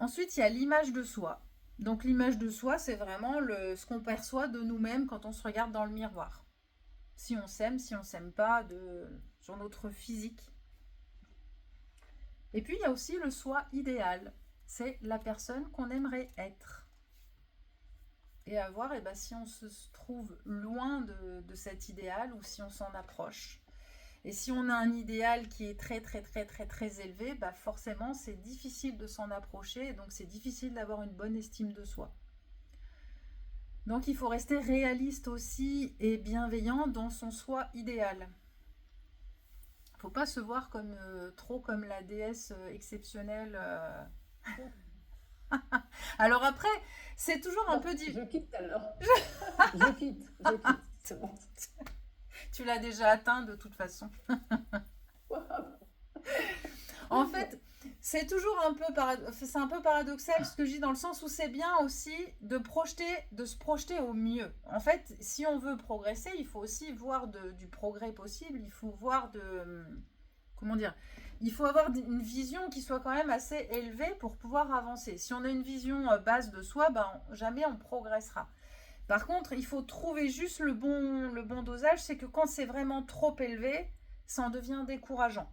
Speaker 1: Ensuite, il y a l'image de soi. Donc l'image de soi, c'est vraiment ce qu'on perçoit de nous-mêmes quand on se regarde dans le miroir. Si on s'aime pas, sur notre physique. Et puis, il y a aussi le soi idéal. C'est la personne qu'on aimerait être. Et à voir si on se trouve loin de cet idéal ou si on s'en approche. Et si on a un idéal qui est très très très très très élevé, forcément c'est difficile de s'en approcher et donc c'est difficile d'avoir une bonne estime de soi. Donc il faut rester réaliste aussi et bienveillant dans son soi idéal. Il ne faut pas se voir trop comme la déesse exceptionnelle. Alors après, c'est toujours un peu
Speaker 2: Je quitte alors. Je quitte. C'est bon.
Speaker 1: Tu l'as déjà atteint de toute façon. En fait, c'est toujours un peu paradoxal ce que je dis dans le sens où c'est bien aussi de se projeter au mieux. En fait, si on veut progresser, il faut aussi voir du progrès possible. Il faut voir il faut avoir une vision qui soit quand même assez élevée pour pouvoir avancer. Si on a une vision basse de soi, jamais on progressera. Par contre, il faut trouver juste le bon dosage. C'est que quand c'est vraiment trop élevé, ça en devient décourageant.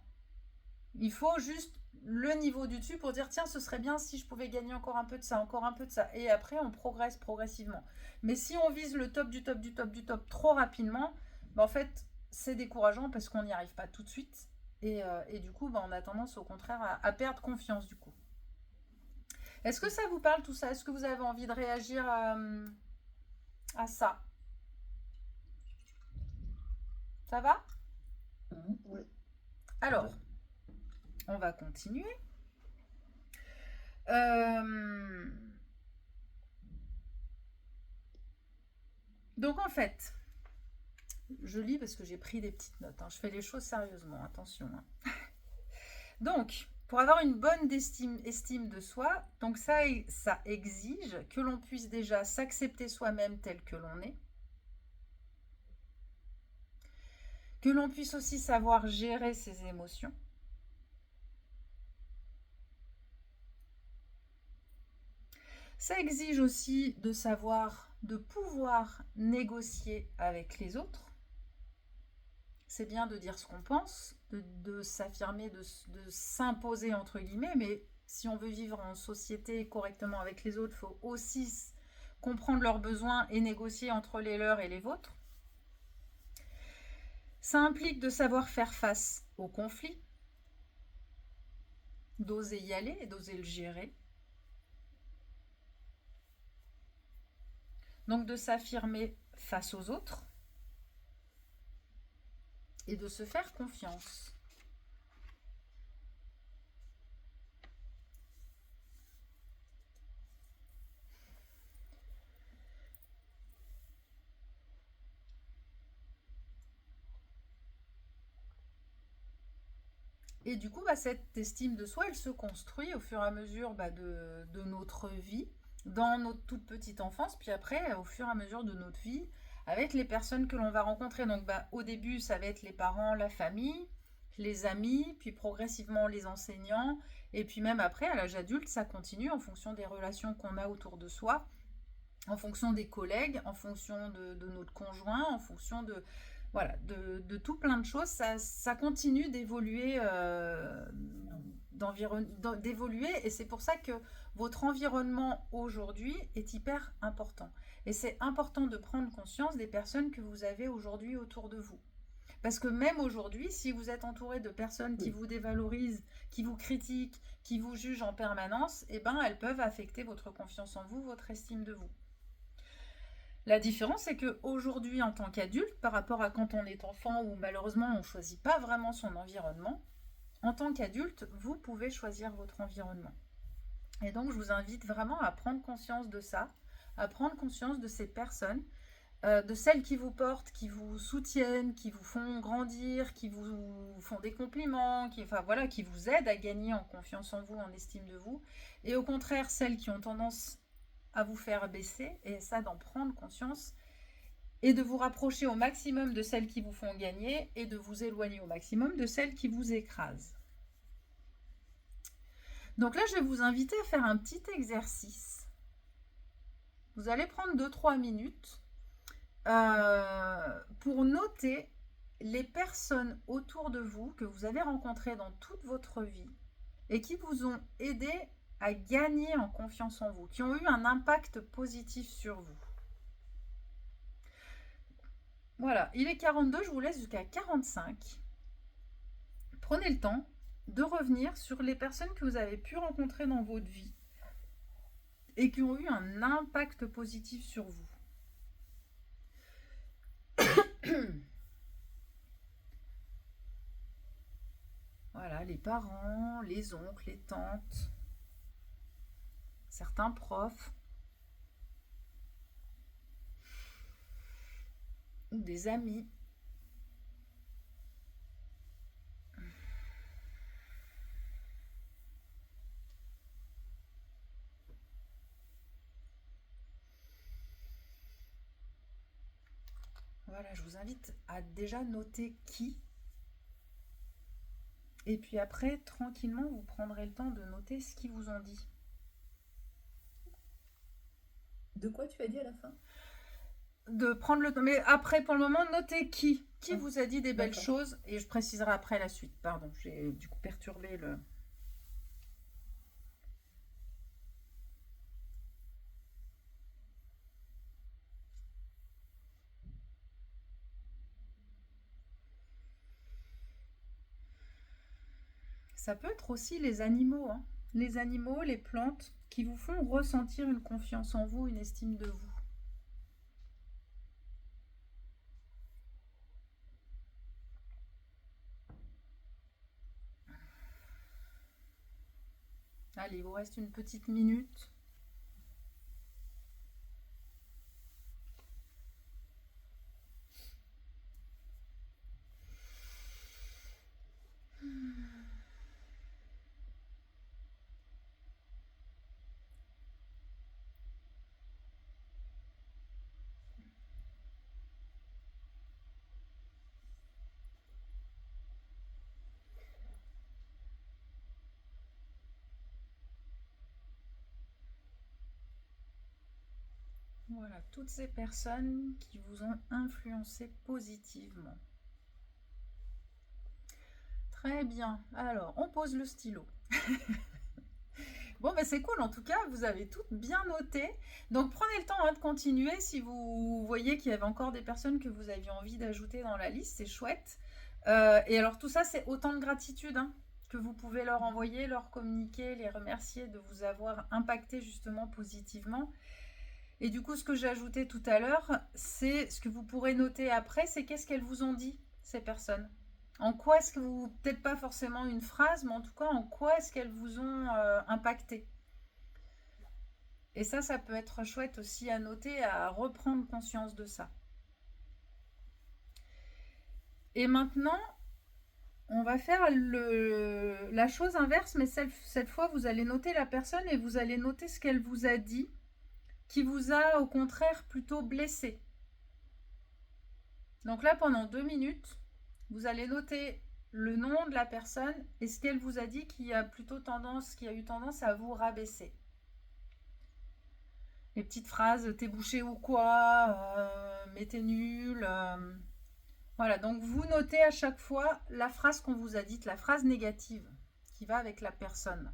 Speaker 1: Il faut juste le niveau du dessus pour dire tiens, ce serait bien si je pouvais gagner encore un peu de ça, encore un peu de ça. Et après, on progresse progressivement. Mais si on vise le top du top du top du top trop rapidement, en fait, c'est décourageant parce qu'on n'y arrive pas tout de suite. Et du coup, on a tendance au contraire à perdre confiance du coup. Est-ce que ça vous parle tout ça? Est-ce que vous avez envie de réagir à ça? Ça va?
Speaker 4: Oui.
Speaker 1: Alors, on va continuer. Donc en fait, je lis parce que j'ai pris des petites notes. Je fais les choses sérieusement, attention. Donc, pour avoir une bonne estime de soi, donc ça exige que l'on puisse déjà s'accepter soi-même tel que l'on est. Que l'on puisse aussi savoir gérer ses émotions. Ça exige aussi de pouvoir négocier avec les autres. C'est bien de dire ce qu'on pense, de s'affirmer, de s'imposer entre guillemets, mais si on veut vivre en société correctement avec les autres, il faut aussi comprendre leurs besoins et négocier entre les leurs et les vôtres. Ça implique de savoir faire face aux conflits, d'oser y aller et d'oser le gérer. Donc de s'affirmer face aux autres et de se faire confiance. Et du coup, bah, cette estime de soi, elle se construit au fur et à mesure de notre vie, dans notre toute petite enfance, puis après, au fur et à mesure de notre vie, avec les personnes que l'on va rencontrer. Donc, au début, ça va être les parents, la famille, les amis, puis progressivement les enseignants, et puis même après, à l'âge adulte, ça continue en fonction des relations qu'on a autour de soi, en fonction des collègues, en fonction de notre conjoint, en fonction voilà, de tout plein de choses. Ça continue d'évoluer, d'évoluer, et c'est pour ça que votre environnement aujourd'hui est hyper important. Et c'est important de prendre conscience des personnes que vous avez aujourd'hui autour de vous. Parce que même aujourd'hui, si vous êtes entouré de personnes qui vous dévalorisent, qui vous critiquent, qui vous jugent en permanence, eh ben, elles peuvent affecter votre confiance en vous, votre estime de vous. La différence, c'est qu'aujourd'hui, en tant qu'adulte, par rapport à quand on est enfant, où malheureusement on ne choisit pas vraiment son environnement, en tant qu'adulte, vous pouvez choisir votre environnement. Et donc, je vous invite vraiment à prendre conscience de ça, à prendre conscience de ces personnes, de celles qui vous portent, qui vous soutiennent, qui vous font grandir, qui vous font des compliments, qui vous aident à gagner en confiance en vous, en estime de vous, et au contraire, celles qui ont tendance à vous faire baisser, et ça, d'en prendre conscience, et de vous rapprocher au maximum de celles qui vous font gagner, et de vous éloigner au maximum de celles qui vous écrasent. Donc là, je vais vous inviter à faire un petit exercice. Vous allez prendre 2-3 minutes pour noter les personnes autour de vous que vous avez rencontrées dans toute votre vie et qui vous ont aidé à gagner en confiance en vous, qui ont eu un impact positif sur vous. Voilà, il est 42, je vous laisse jusqu'à 45. Prenez le temps de revenir sur les personnes que vous avez pu rencontrer dans votre vie et qui ont eu un impact positif sur vous. Voilà, les parents, les oncles, les tantes, certains profs, ou des amis. Voilà, je vous invite à déjà noter qui. Et puis après, tranquillement, vous prendrez le temps de noter ce qu'ils vous ont dit.
Speaker 3: De quoi tu as dit à la fin?
Speaker 1: De prendre le temps. Mais après, pour le moment, notez qui. Qui vous a dit des belles
Speaker 3: D'accord.
Speaker 1: choses. Et je préciserai après la suite. Pardon, j'ai du coup perturbé le... Ça peut être aussi les animaux, hein. Les animaux, les plantes, qui vous font ressentir une confiance en vous, une estime de vous. Allez, il vous reste une petite minute. Voilà, toutes ces personnes qui vous ont influencé positivement. Très bien. Alors, on pose le stylo. Bon, ben c'est cool. En tout cas, vous avez toutes bien noté. Donc, prenez le temps de continuer. Si vous voyez qu'il y avait encore des personnes que vous aviez envie d'ajouter dans la liste, c'est chouette. Et alors, tout ça, c'est autant de gratitude que vous pouvez leur envoyer, leur communiquer, les remercier de vous avoir impacté justement positivement. Et du coup, ce que j'ai ajouté tout à l'heure, c'est ce que vous pourrez noter après, c'est qu'est-ce qu'elles vous ont dit, ces personnes. En quoi est-ce que vous, peut-être pas forcément une phrase, mais en tout cas, en quoi est-ce qu'elles vous ont impacté. Et ça peut être chouette aussi à noter, à reprendre conscience de ça. Et maintenant, on va faire la chose inverse, mais cette fois, vous allez noter la personne et vous allez noter ce qu'elle vous a dit, qui vous a au contraire plutôt blessé. Donc là, pendant 2 minutes, vous allez noter le nom de la personne et ce qu'elle vous a dit qui a eu tendance à vous rabaisser. Les petites phrases, t'es bouché ou quoi, mais t'es nul. Voilà, donc vous notez à chaque fois la phrase qu'on vous a dite, la phrase négative qui va avec la personne.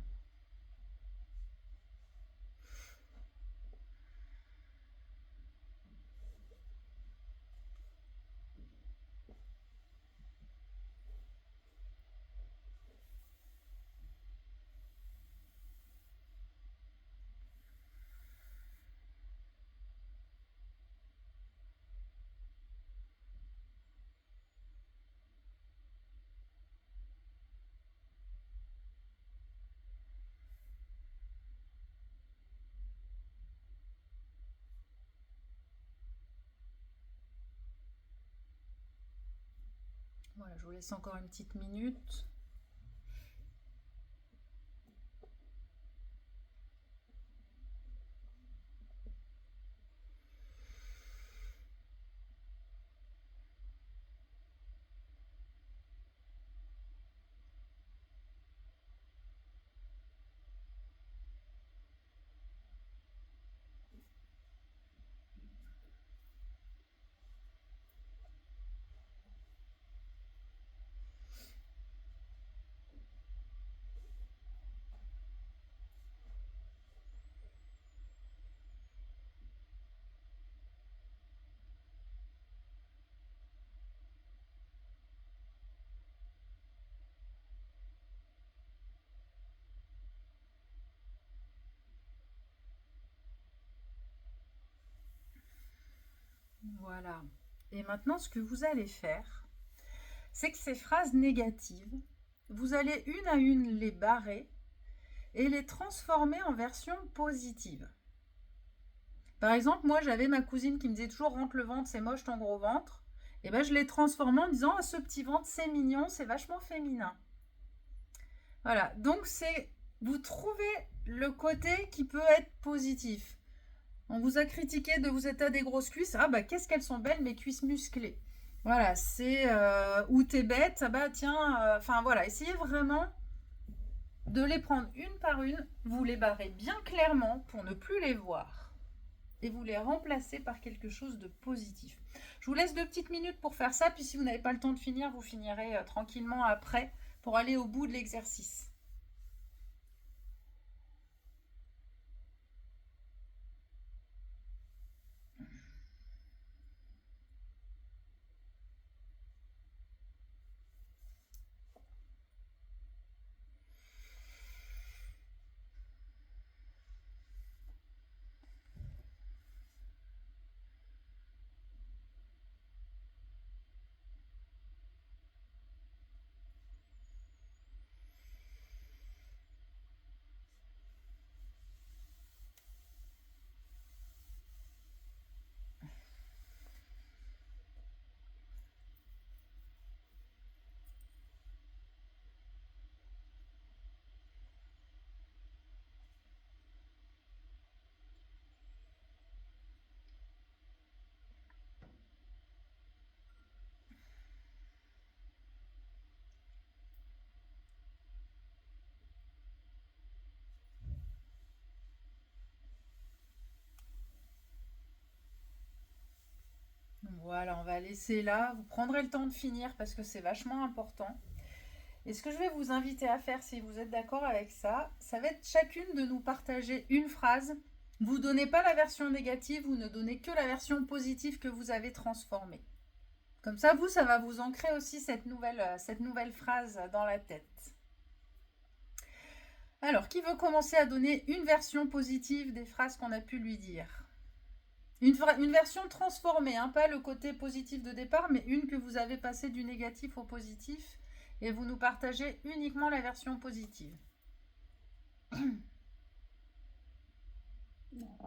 Speaker 1: Voilà, je vous laisse encore une petite minute. Voilà. Et maintenant, ce que vous allez faire, c'est que ces phrases négatives, vous allez une à une les barrer et les transformer en version positive. Par exemple, moi, j'avais ma cousine qui me disait toujours « rentre le ventre, c'est moche ton gros ventre ». Et ben, je l'ai transformé en disant « ce petit ventre, c'est mignon, c'est vachement féminin ». Voilà, donc vous trouvez le côté qui peut être positif. On vous a critiqué de vous être à des grosses cuisses. Ah bah qu'est-ce qu'elles sont belles mes cuisses musclées. Voilà, c'est ou t'es bête, ah bah tiens, enfin voilà, essayez vraiment de les prendre une par une, vous les barrez bien clairement pour ne plus les voir et vous les remplacez par quelque chose de positif. Je vous laisse 2 petites minutes pour faire ça, puis si vous n'avez pas le temps de finir, vous finirez tranquillement après pour aller au bout de l'exercice. Voilà, on va laisser là. Vous prendrez le temps de finir parce que c'est vachement important. Et ce que je vais vous inviter à faire, si vous êtes d'accord avec ça, ça va être chacune de nous partager une phrase. Vous ne donnez pas la version négative, vous ne donnez que la version positive que vous avez transformée. Comme ça, ça va vous ancrer aussi cette nouvelle phrase dans la tête. Alors, qui veut commencer à donner une version positive des phrases qu'on a pu lui dire ? Une version transformée, hein, pas le côté positif de départ, mais une que vous avez passée du négatif au positif et vous nous partagez uniquement la version positive.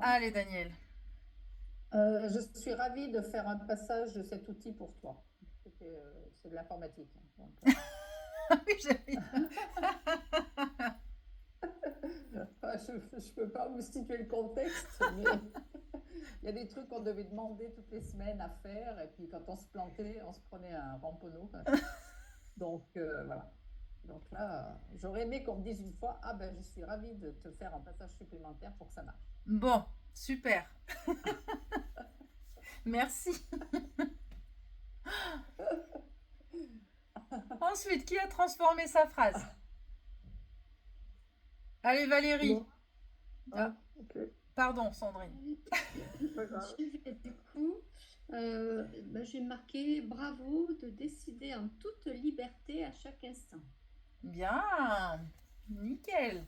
Speaker 1: Allez, Daniel.
Speaker 2: Je suis ravie de faire un passage de cet outil pour toi. C'est de l'informatique. Donc,
Speaker 1: Oui, j'avais-
Speaker 2: Enfin, je ne peux pas vous situer le contexte, mais il y a des trucs qu'on devait demander toutes les semaines à faire, et puis quand on se plantait, on se prenait un ramponneau. Donc voilà. Donc là, j'aurais aimé qu'on me dise une fois, ah ben je suis ravie de te faire un passage supplémentaire pour que ça marche.
Speaker 1: Bon, super. Merci. Ensuite, qui a transformé sa phrase? Allez, Valérie.
Speaker 4: Bon. Ah, ok,
Speaker 1: Pardon, Sandrine.
Speaker 4: c'est pas grave.
Speaker 5: Je vais, du coup, j'ai marqué bravo de décider en toute liberté à chaque instant.
Speaker 1: Bien. Nickel.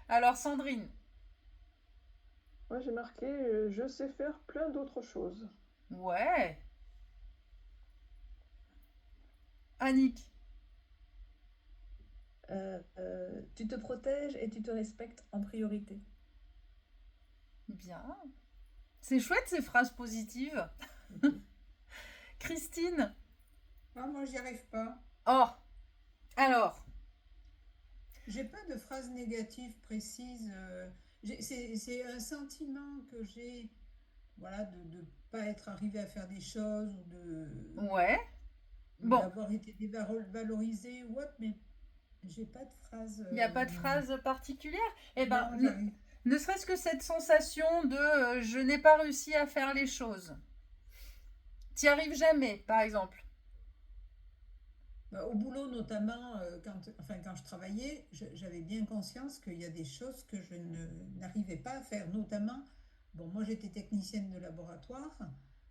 Speaker 1: Alors, Sandrine.
Speaker 4: Moi, j'ai marqué je sais faire plein d'autres choses.
Speaker 1: Ouais. Annick.
Speaker 3: Tu te protèges et tu te respectes en priorité.
Speaker 1: Bien. C'est chouette ces phrases positives. Christine.
Speaker 6: Ah, moi, j'y arrive pas.
Speaker 1: Oh. Alors.
Speaker 6: J'ai pas de phrase négative précise. C'est un sentiment que j'ai, voilà, de ne pas être arrivé à faire des choses
Speaker 1: Ouais.
Speaker 6: ou
Speaker 1: Bon.
Speaker 6: d'avoir été dévalorisé ou autre, mais j'ai pas de phrase.
Speaker 1: Il n'y a pas de phrase particulière. Eh ben,
Speaker 6: Non, j'arrive.
Speaker 1: ne serait-ce que cette sensation de je n'ai pas réussi à faire les choses. T'y arrives jamais, par exemple.
Speaker 6: Au boulot, notamment, quand je travaillais, j'avais bien conscience qu'il y a des choses que je n'arrivais pas à faire. Notamment, bon, moi j'étais technicienne de laboratoire,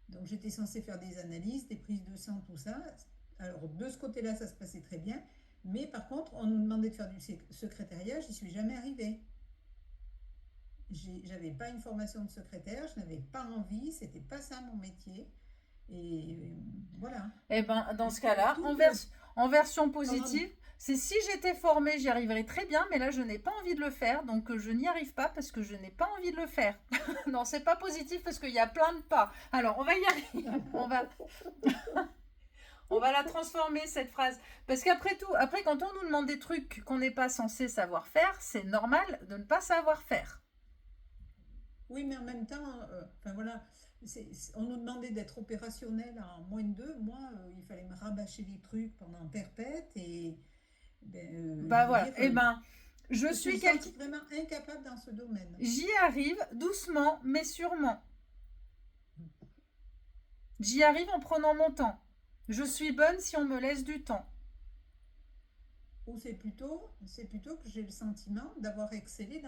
Speaker 6: donc j'étais censée faire des analyses, des prises de sang, tout ça. Alors de ce côté-là, ça se passait très bien. Mais par contre, on nous demandait de faire du secrétariat, j'y suis jamais arrivée. J'avais pas une formation de secrétaire, je n'avais pas envie, c'était pas ça mon métier. Et voilà.
Speaker 1: Eh ben, dans ce
Speaker 6: C'est
Speaker 1: cas-là,
Speaker 6: tout
Speaker 1: en version positive, c'est si j'étais formée, j'y arriverais très bien, mais là, je n'ai pas envie de le faire, donc je n'y arrive pas parce que je n'ai pas envie de le faire. Non, c'est pas positif parce qu'il y a plein de pas. Alors, on va y arriver. On va la transformer, cette phrase. Parce qu'après tout, après, quand on nous demande des trucs qu'on n'est pas censé savoir faire, c'est normal de ne pas savoir faire.
Speaker 6: Oui, mais en même temps, enfin voilà, on nous demandait d'être opérationnel en moins de 2 mois. Il fallait me rabâcher des trucs pendant perpète et
Speaker 1: Bah
Speaker 6: je veux
Speaker 1: voilà.
Speaker 6: dire,
Speaker 1: Eh ben, je
Speaker 6: me
Speaker 1: suis
Speaker 6: suis
Speaker 1: quelqu'un.
Speaker 6: sentie vraiment incapable dans ce domaine.
Speaker 1: J'y arrive doucement, mais sûrement. J'y arrive en prenant mon temps. Je suis bonne si on me laisse du temps.
Speaker 6: Ou c'est plutôt que j'ai le sentiment d'avoir excellé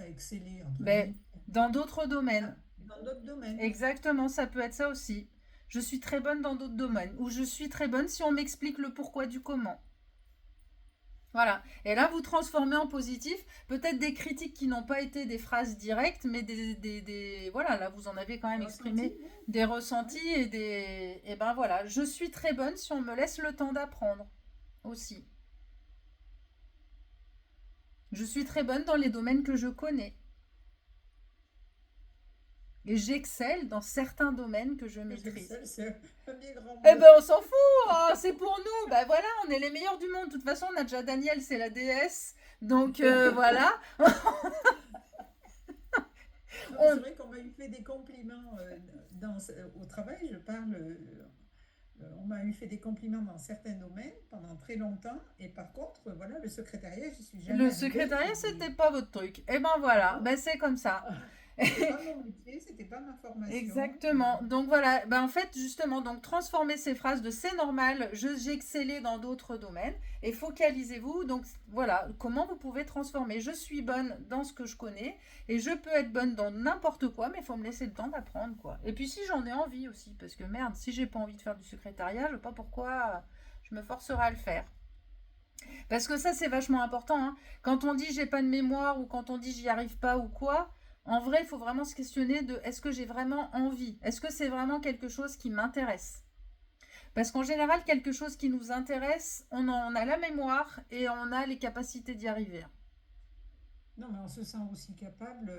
Speaker 6: excellé entre
Speaker 1: Ben,
Speaker 6: guillemets,
Speaker 1: dans d'autres domaines.
Speaker 6: dans d'autres domaines.
Speaker 1: Exactement, ça peut être ça aussi. Je suis très bonne dans d'autres domaines. Ou je suis très bonne si on m'explique le pourquoi du comment. Voilà. Et là, vous transformez en positif peut-être des critiques qui n'ont pas été des phrases directes, mais voilà, là, vous en avez quand même exprimé des ressentis et des... Et ben voilà, je suis très bonne si on me laisse le temps d'apprendre aussi. Je suis très bonne dans les domaines que je connais. Et j'excelle dans certains domaines que je maîtrise.
Speaker 6: C'est un bien grand mot.
Speaker 1: Eh ben on s'en fout, hein, c'est pour nous. Ben voilà, on est les meilleurs du monde. De toute façon, on a déjà Daniel, c'est la déesse. Donc voilà.
Speaker 6: Non, c'est vrai qu'on m'a eu fait des compliments au travail, je parle. On m'a eu fait des compliments dans certains domaines pendant très longtemps. Et par contre, voilà, le secrétariat, j'y suis jamais
Speaker 1: Le
Speaker 6: arrivée.
Speaker 1: secrétariat, c'était pas votre truc. Eh ben voilà, ben c'est comme ça.
Speaker 6: C'était pas mon métier, c'était pas ma formation.
Speaker 1: Exactement. Donc voilà, ben en fait, justement, donc transformer ces phrases de c'est normal, j'ai excellé dans d'autres domaines et focalisez-vous. Donc voilà, comment vous pouvez transformer. Je suis bonne dans ce que je connais et je peux être bonne dans n'importe quoi, mais il faut me laisser le temps d'apprendre, quoi. Et puis si j'en ai envie aussi, parce que merde, si j'ai pas envie de faire du secrétariat, je sais pas pourquoi je me forcerai à le faire. Parce que ça, c'est vachement important, hein. Quand on dit j'ai pas de mémoire ou quand on dit j'y arrive pas ou quoi, en vrai, il faut vraiment se questionner de est-ce que j'ai vraiment envie? Est-ce que c'est vraiment quelque chose qui m'intéresse? Parce qu'en général, quelque chose qui nous intéresse, on a la mémoire et on a les capacités d'y arriver.
Speaker 6: Non, mais on se sent aussi capable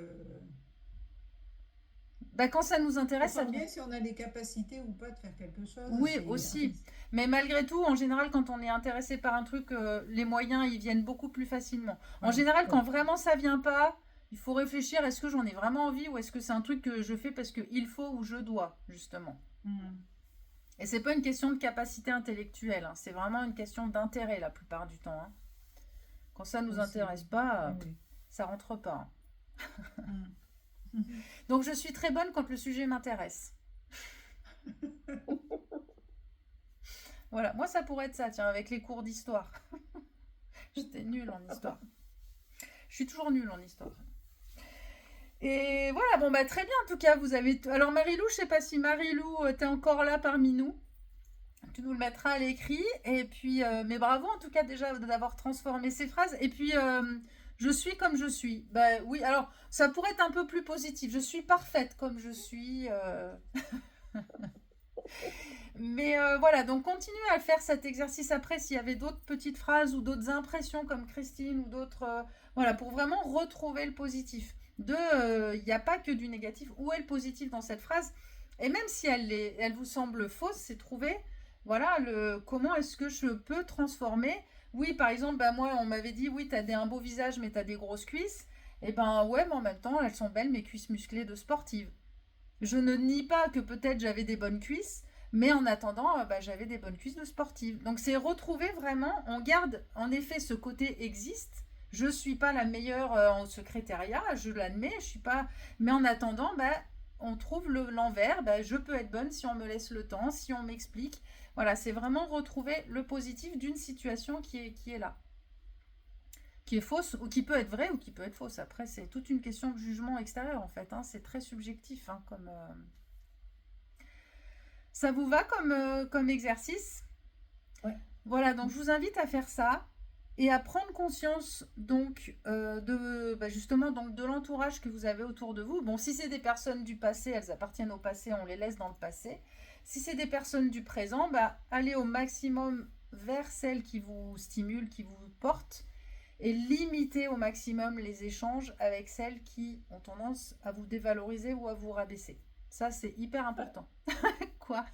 Speaker 1: Bah, quand ça nous
Speaker 6: On
Speaker 1: intéresse, ça
Speaker 6: sent
Speaker 1: vient.
Speaker 6: bien si on a les capacités ou pas de faire quelque chose.
Speaker 1: Oui,
Speaker 6: C'est
Speaker 1: aussi. Mais malgré tout, en général, quand on est intéressé par un truc, les moyens, ils viennent beaucoup plus facilement. En
Speaker 6: ouais,
Speaker 1: général, quand
Speaker 6: ouais.
Speaker 1: vraiment ça vient pas, il faut réfléchir, est-ce que j'en ai vraiment envie ou est-ce que c'est un truc que je fais parce qu'il faut ou je dois, justement.
Speaker 6: Hmm.
Speaker 1: Et c'est pas une question de capacité intellectuelle, hein, c'est vraiment une question d'intérêt la plupart du temps, hein. Quand ça nous
Speaker 6: Aussi,
Speaker 1: intéresse
Speaker 6: oui.
Speaker 1: pas,
Speaker 6: Oui,
Speaker 1: ça rentre pas, hein.
Speaker 6: oui. Hmm.
Speaker 1: Donc je suis très bonne quand le sujet m'intéresse. Voilà, moi ça pourrait être ça, tiens, avec les cours d'histoire. J'étais nulle en histoire. Je suis toujours nulle en histoire. Et voilà, bon bah très bien en tout cas, vous avez... Alors Marilou, je sais pas si Marilou, t'es encore là parmi nous. Tu nous le mettras à l'écrit. Et puis, mais bravo en tout cas déjà d'avoir transformé ces phrases. Et puis, je suis comme je suis. Bah oui, alors ça pourrait être un peu plus positif. Je suis parfaite comme je suis. Mais voilà, donc continuez à faire cet exercice après s'il y avait d'autres petites phrases ou d'autres impressions comme Christine ou d'autres... voilà, pour vraiment retrouver le positif. Il n'y a pas que du négatif. Où est le positif dans cette phrase? Et même si elle vous semble fausse, c'est trouver, voilà, comment est-ce que je peux transformer. Oui, par exemple, bah, moi, on m'avait dit, oui, tu as un beau visage, mais tu as des grosses cuisses. Et ben ouais, mais en même temps, elles sont belles, mes cuisses musclées de sportive. Je ne nie pas que peut-être j'avais des bonnes cuisses, mais en attendant, bah, j'avais des bonnes cuisses de sportive. Donc c'est retrouver vraiment, on garde, en effet, ce côté existe. Je ne suis pas la meilleure en secrétariat, je l'admets, je suis pas. Mais en attendant, bah, on trouve l'envers. Bah, je peux être bonne si on me laisse le temps, si on m'explique. Voilà, c'est vraiment retrouver le positif d'une situation qui est là, qui est fausse ou qui peut être vraie ou qui peut être fausse. Après, c'est toute une question de jugement extérieur en fait, hein. C'est très subjectif, hein, comme. Ça vous va comme exercice?
Speaker 3: Ouais.
Speaker 1: Voilà, donc je vous invite à faire ça et à prendre conscience donc justement donc de l'entourage que vous avez autour de vous. Bon, si c'est des personnes du passé, elles appartiennent au passé, on les laisse dans le passé. Si c'est des personnes du présent, bah, allez au maximum vers celles qui vous stimulent, qui vous portent et limitez au maximum les échanges avec celles qui ont tendance à vous dévaloriser ou à vous rabaisser. Ça, c'est hyper important. Quoi?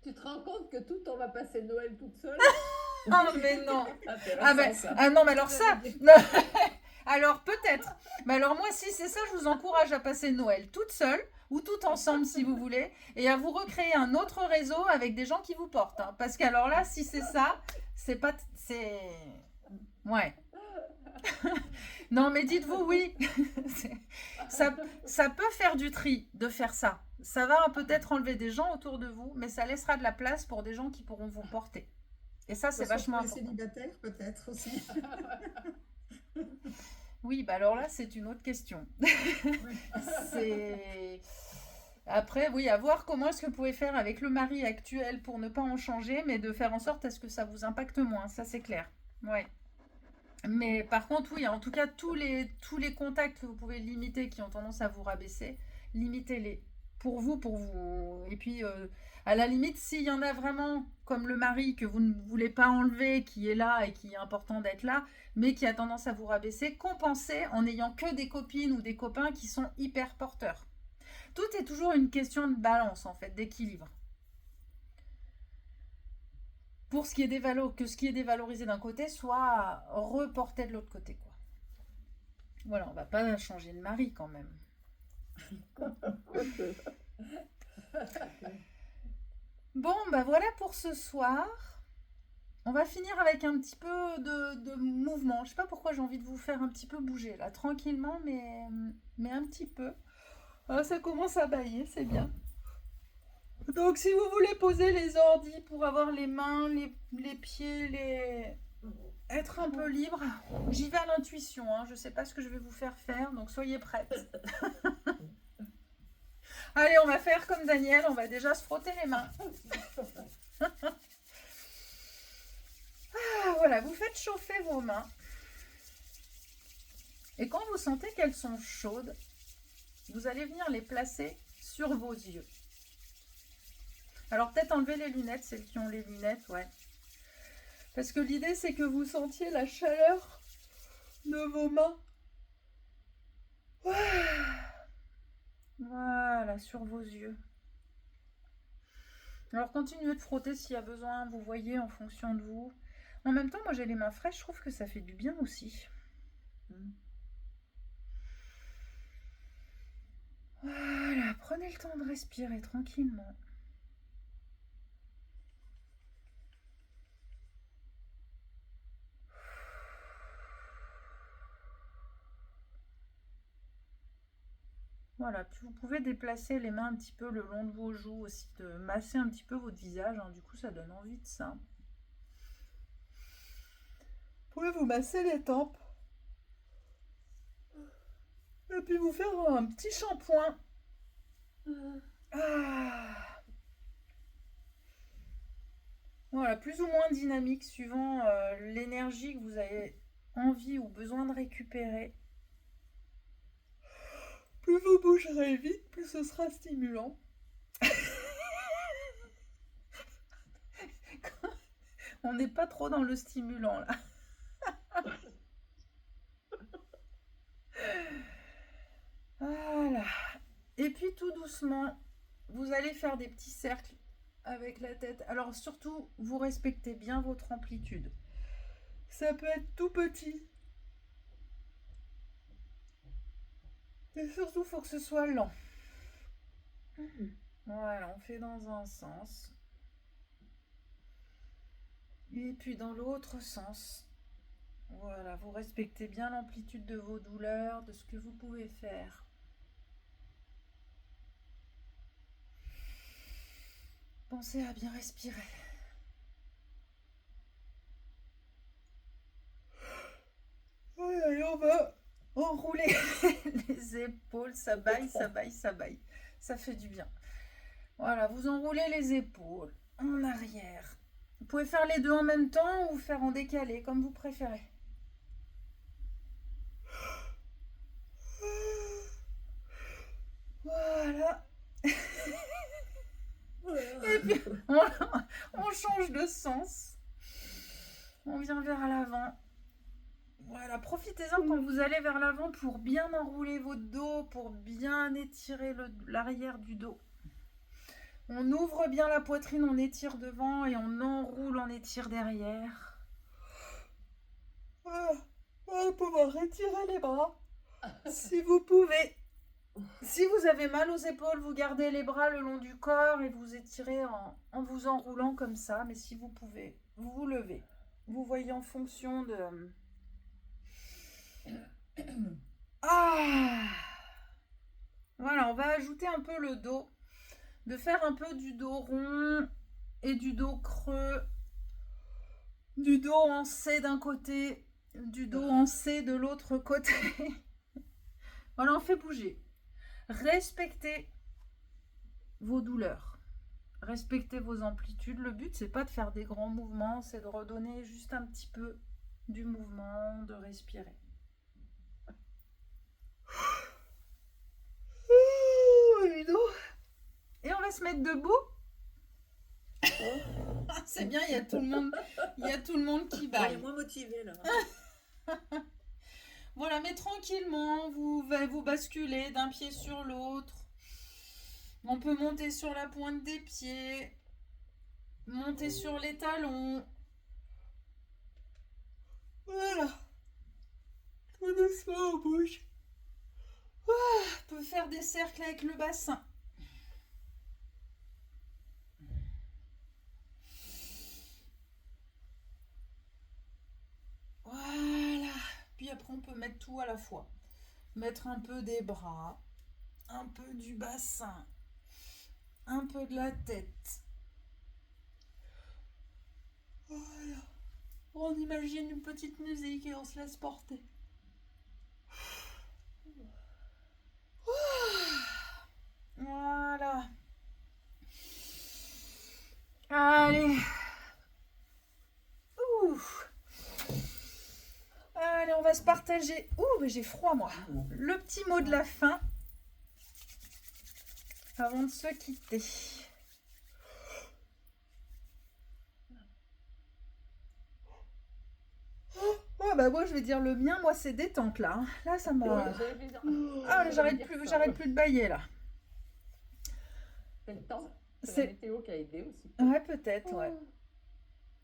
Speaker 2: Tu te rends compte que tout, on va passer Noël toute seule?
Speaker 1: Oh, mais non!
Speaker 3: Intéressant, ça.
Speaker 1: Ah non, mais alors ça, alors peut-être. Mais alors moi, si c'est ça, je vous encourage à passer Noël toute seule ou tout ensemble si vous voulez, et à vous recréer un autre réseau avec des gens qui vous portent, hein. Parce qu'alors là, si c'est ça, c'est pas, c'est, ouais. Non, mais dites-vous oui. Ça peut faire du tri de faire ça. Ça va peut-être enlever des gens autour de vous, mais ça laissera de la place pour des gens qui pourront vous porter. Et ça, c'est vachement
Speaker 6: Pour les
Speaker 1: important.
Speaker 6: célibataires, peut-être aussi.
Speaker 1: Oui, bah alors là, c'est une autre question. C'est... Après, oui, à voir comment est-ce que vous pouvez faire avec le mari actuel pour ne pas en changer, mais de faire en sorte à ce que ça vous impacte moins. Ça, c'est clair. Ouais. Mais par contre, oui, en tout cas, tous les contacts que vous pouvez limiter qui ont tendance à vous rabaisser, limitez-les. Pour vous. Et puis, à la limite, s'il y en a vraiment, comme le mari, que vous ne voulez pas enlever, qui est là et qui est important d'être là, mais qui a tendance à vous rabaisser, compensez en n'ayant que des copines ou des copains qui sont hyper porteurs. Tout est toujours une question de balance, en fait, d'équilibre. Pour ce qui est que ce qui est dévalorisé d'un côté soit reporté de l'autre côté, quoi. Voilà, on va pas changer de mari quand même. Bon, bah voilà pour ce soir. On va finir avec un petit peu de mouvement. Je sais pas pourquoi j'ai envie de vous faire un petit peu bouger là, tranquillement, mais un petit peu. Ah, ça commence à bâiller, c'est bien. Donc si vous voulez poser les ordis pour avoir les mains, les pieds, être un peu libre, j'y vais à l'intuition, hein. Je sais pas ce que je vais vous faire, donc soyez prêtes. Allez, on va faire comme Daniel, on va déjà se frotter les mains. Ah, voilà, vous faites chauffer vos mains. Et quand vous sentez qu'elles sont chaudes, vous allez venir les placer sur vos yeux. Alors peut-être enlever les lunettes, celles qui ont les lunettes, ouais. Parce que l'idée, c'est que vous sentiez la chaleur de vos mains. voilà, sur vos yeux. Alors continuez de frotter s'il y a besoin, vous voyez, en fonction de vous. En même temps, moi j'ai les mains fraîches, je trouve que ça fait du bien aussi. Voilà, prenez le temps de respirer tranquillement. Voilà, puis vous pouvez déplacer les mains un petit peu le long de vos joues aussi, de masser un petit peu votre visage, hein, du coup ça donne envie de ça. Vous pouvez vous masser les tempes. Et puis vous faire un petit shampoing. Ah. Voilà, plus ou moins dynamique suivant l'énergie que vous avez envie ou besoin de récupérer. Plus vous bougerez vite, plus ce sera stimulant. On n'est pas trop dans le stimulant là. Voilà. Et puis tout doucement, vous allez faire des petits cercles avec la tête. Alors surtout, vous respectez bien votre amplitude. Ça peut être tout petit. Et surtout, il faut que ce soit lent. Voilà, on fait dans un sens. Et puis dans l'autre sens. Voilà, vous respectez bien l'amplitude de vos douleurs, de ce que vous pouvez faire. Pensez à bien respirer. Voilà, et on va enrouler les épaules, ça baille, ça baille, ça baille. Ça fait du bien. Voilà, vous enroulez les épaules en arrière. Vous pouvez faire les deux en même temps ou faire en décalé, comme vous préférez. Voilà. Et puis, on change de sens. On vient vers l'avant. Voilà, profitez-en quand vous allez vers l'avant pour bien enrouler votre dos, pour bien étirer l'arrière du dos. On ouvre bien la poitrine, on étire devant et on enroule, on étire derrière. Voilà, on va pouvoir étirer les bras si vous pouvez. Si vous avez mal aux épaules, vous gardez les bras le long du corps et vous étirez en vous enroulant comme ça. Mais si vous pouvez, vous vous levez. Vous voyez en fonction de... Ah! Voilà, on va ajouter un peu le dos. De faire un peu du dos rond et du dos creux. Du dos en C d'un côté, du dos en C de l'autre côté. Voilà, on fait bouger. Respectez vos douleurs. Respectez vos amplitudes. Le but, c'est pas de faire des grands mouvements, c'est de redonner juste un petit peu du mouvement, de respirer. Et on va se mettre debout. C'est bien, il y a tout le monde qui
Speaker 3: Il
Speaker 1: baille.
Speaker 3: est moins motivé là.
Speaker 1: Voilà, mais tranquillement, vous basculez d'un pied sur l'autre. On peut monter sur la pointe des pieds, monter sur les talons. Voilà. Tout doucement, on bouge. On peut faire des cercles avec le bassin. Voilà. Puis après, on peut mettre tout à la fois. Mettre un peu des bras, un peu du bassin, un peu de la tête. Voilà. On imagine une petite musique et on se laisse porter. Voilà. Allez. Ouf. Allez, on va se partager. Ouh, mais j'ai froid moi. Le petit mot de la fin avant de se quitter. Oh, bah moi je vais dire le mien, moi c'est détente là. Là ça m'a. Ah, j'arrête plus de bailler là.
Speaker 2: fait le temps. C'est la
Speaker 1: C'est...
Speaker 2: météo qui a aidé aussi.
Speaker 1: Ouais, peut-être, ouais.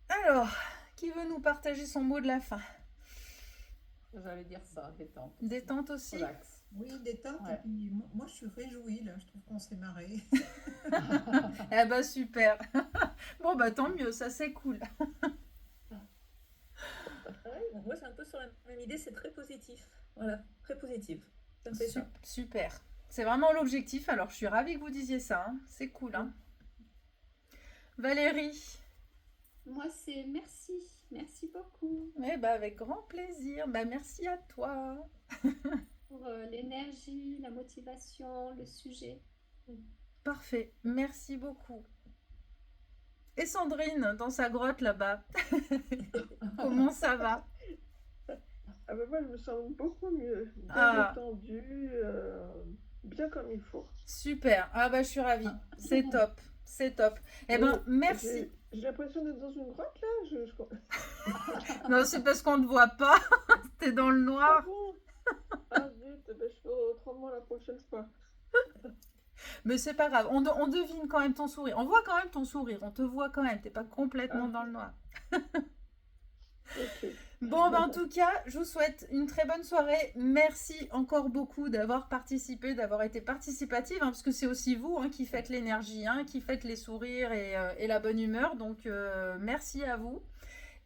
Speaker 1: Alors, qui veut nous partager son mot de la fin?
Speaker 2: J'allais dire ça, détente.
Speaker 1: Détente aussi?
Speaker 2: Relax.
Speaker 6: Oui, détente.
Speaker 2: Ouais.
Speaker 6: Et puis moi, je suis réjouie, là. Je trouve qu'on s'est marré.
Speaker 1: Eh ben super. Bon bah tant mieux, ça c'est cool.
Speaker 3: Ouais, moi, c'est un peu sur la même idée, c'est très positif. Voilà, très positif. Ça me fait ça.
Speaker 1: Super. C'est vraiment l'objectif. Alors je suis ravie que vous disiez ça, hein. C'est cool, hein. Valérie?
Speaker 5: Moi, c'est merci. Merci beaucoup
Speaker 1: Eh ben avec grand plaisir. Bah merci à toi.
Speaker 5: pour l'énergie, la motivation, le sujet.
Speaker 1: Parfait. Merci beaucoup. Et Sandrine, dans sa grotte là-bas, comment ça va?
Speaker 4: Ah ben moi, je me sens beaucoup mieux. Bien
Speaker 1: Ah.
Speaker 4: détendue, bien comme il faut.
Speaker 1: Super. Ah bah je suis ravie. C'est top. C'est top. Eh ben merci.
Speaker 4: J'ai l'impression d'être dans une grotte, là.
Speaker 1: Non, c'est parce qu'on ne te voit pas. T'es dans le
Speaker 4: Ah
Speaker 1: noir.
Speaker 4: bon? Ah zut, ben, je ferai autrement la prochaine fois.
Speaker 1: Mais c'est pas grave. On devine quand même ton sourire. On voit quand même ton sourire. On te voit quand même. T'es pas complètement
Speaker 4: Ah.
Speaker 1: dans le noir.
Speaker 4: Ok.
Speaker 1: Bon, ben en tout cas, je vous souhaite une très bonne soirée. Merci encore beaucoup d'avoir participé, d'avoir été participative, hein, parce que c'est aussi vous, hein, qui faites l'énergie, hein, qui faites les sourires et la bonne humeur. Donc, merci à vous.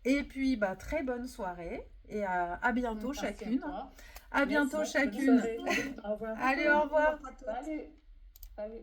Speaker 1: Et puis, bah, très bonne soirée. Et à bientôt
Speaker 2: Merci à
Speaker 1: chacune.
Speaker 2: toi.
Speaker 1: À bientôt
Speaker 2: Merci.
Speaker 1: chacune.
Speaker 3: Bonne soirée. Au revoir.
Speaker 1: Allez, au revoir.
Speaker 6: À toutes.
Speaker 2: Salut. Salut.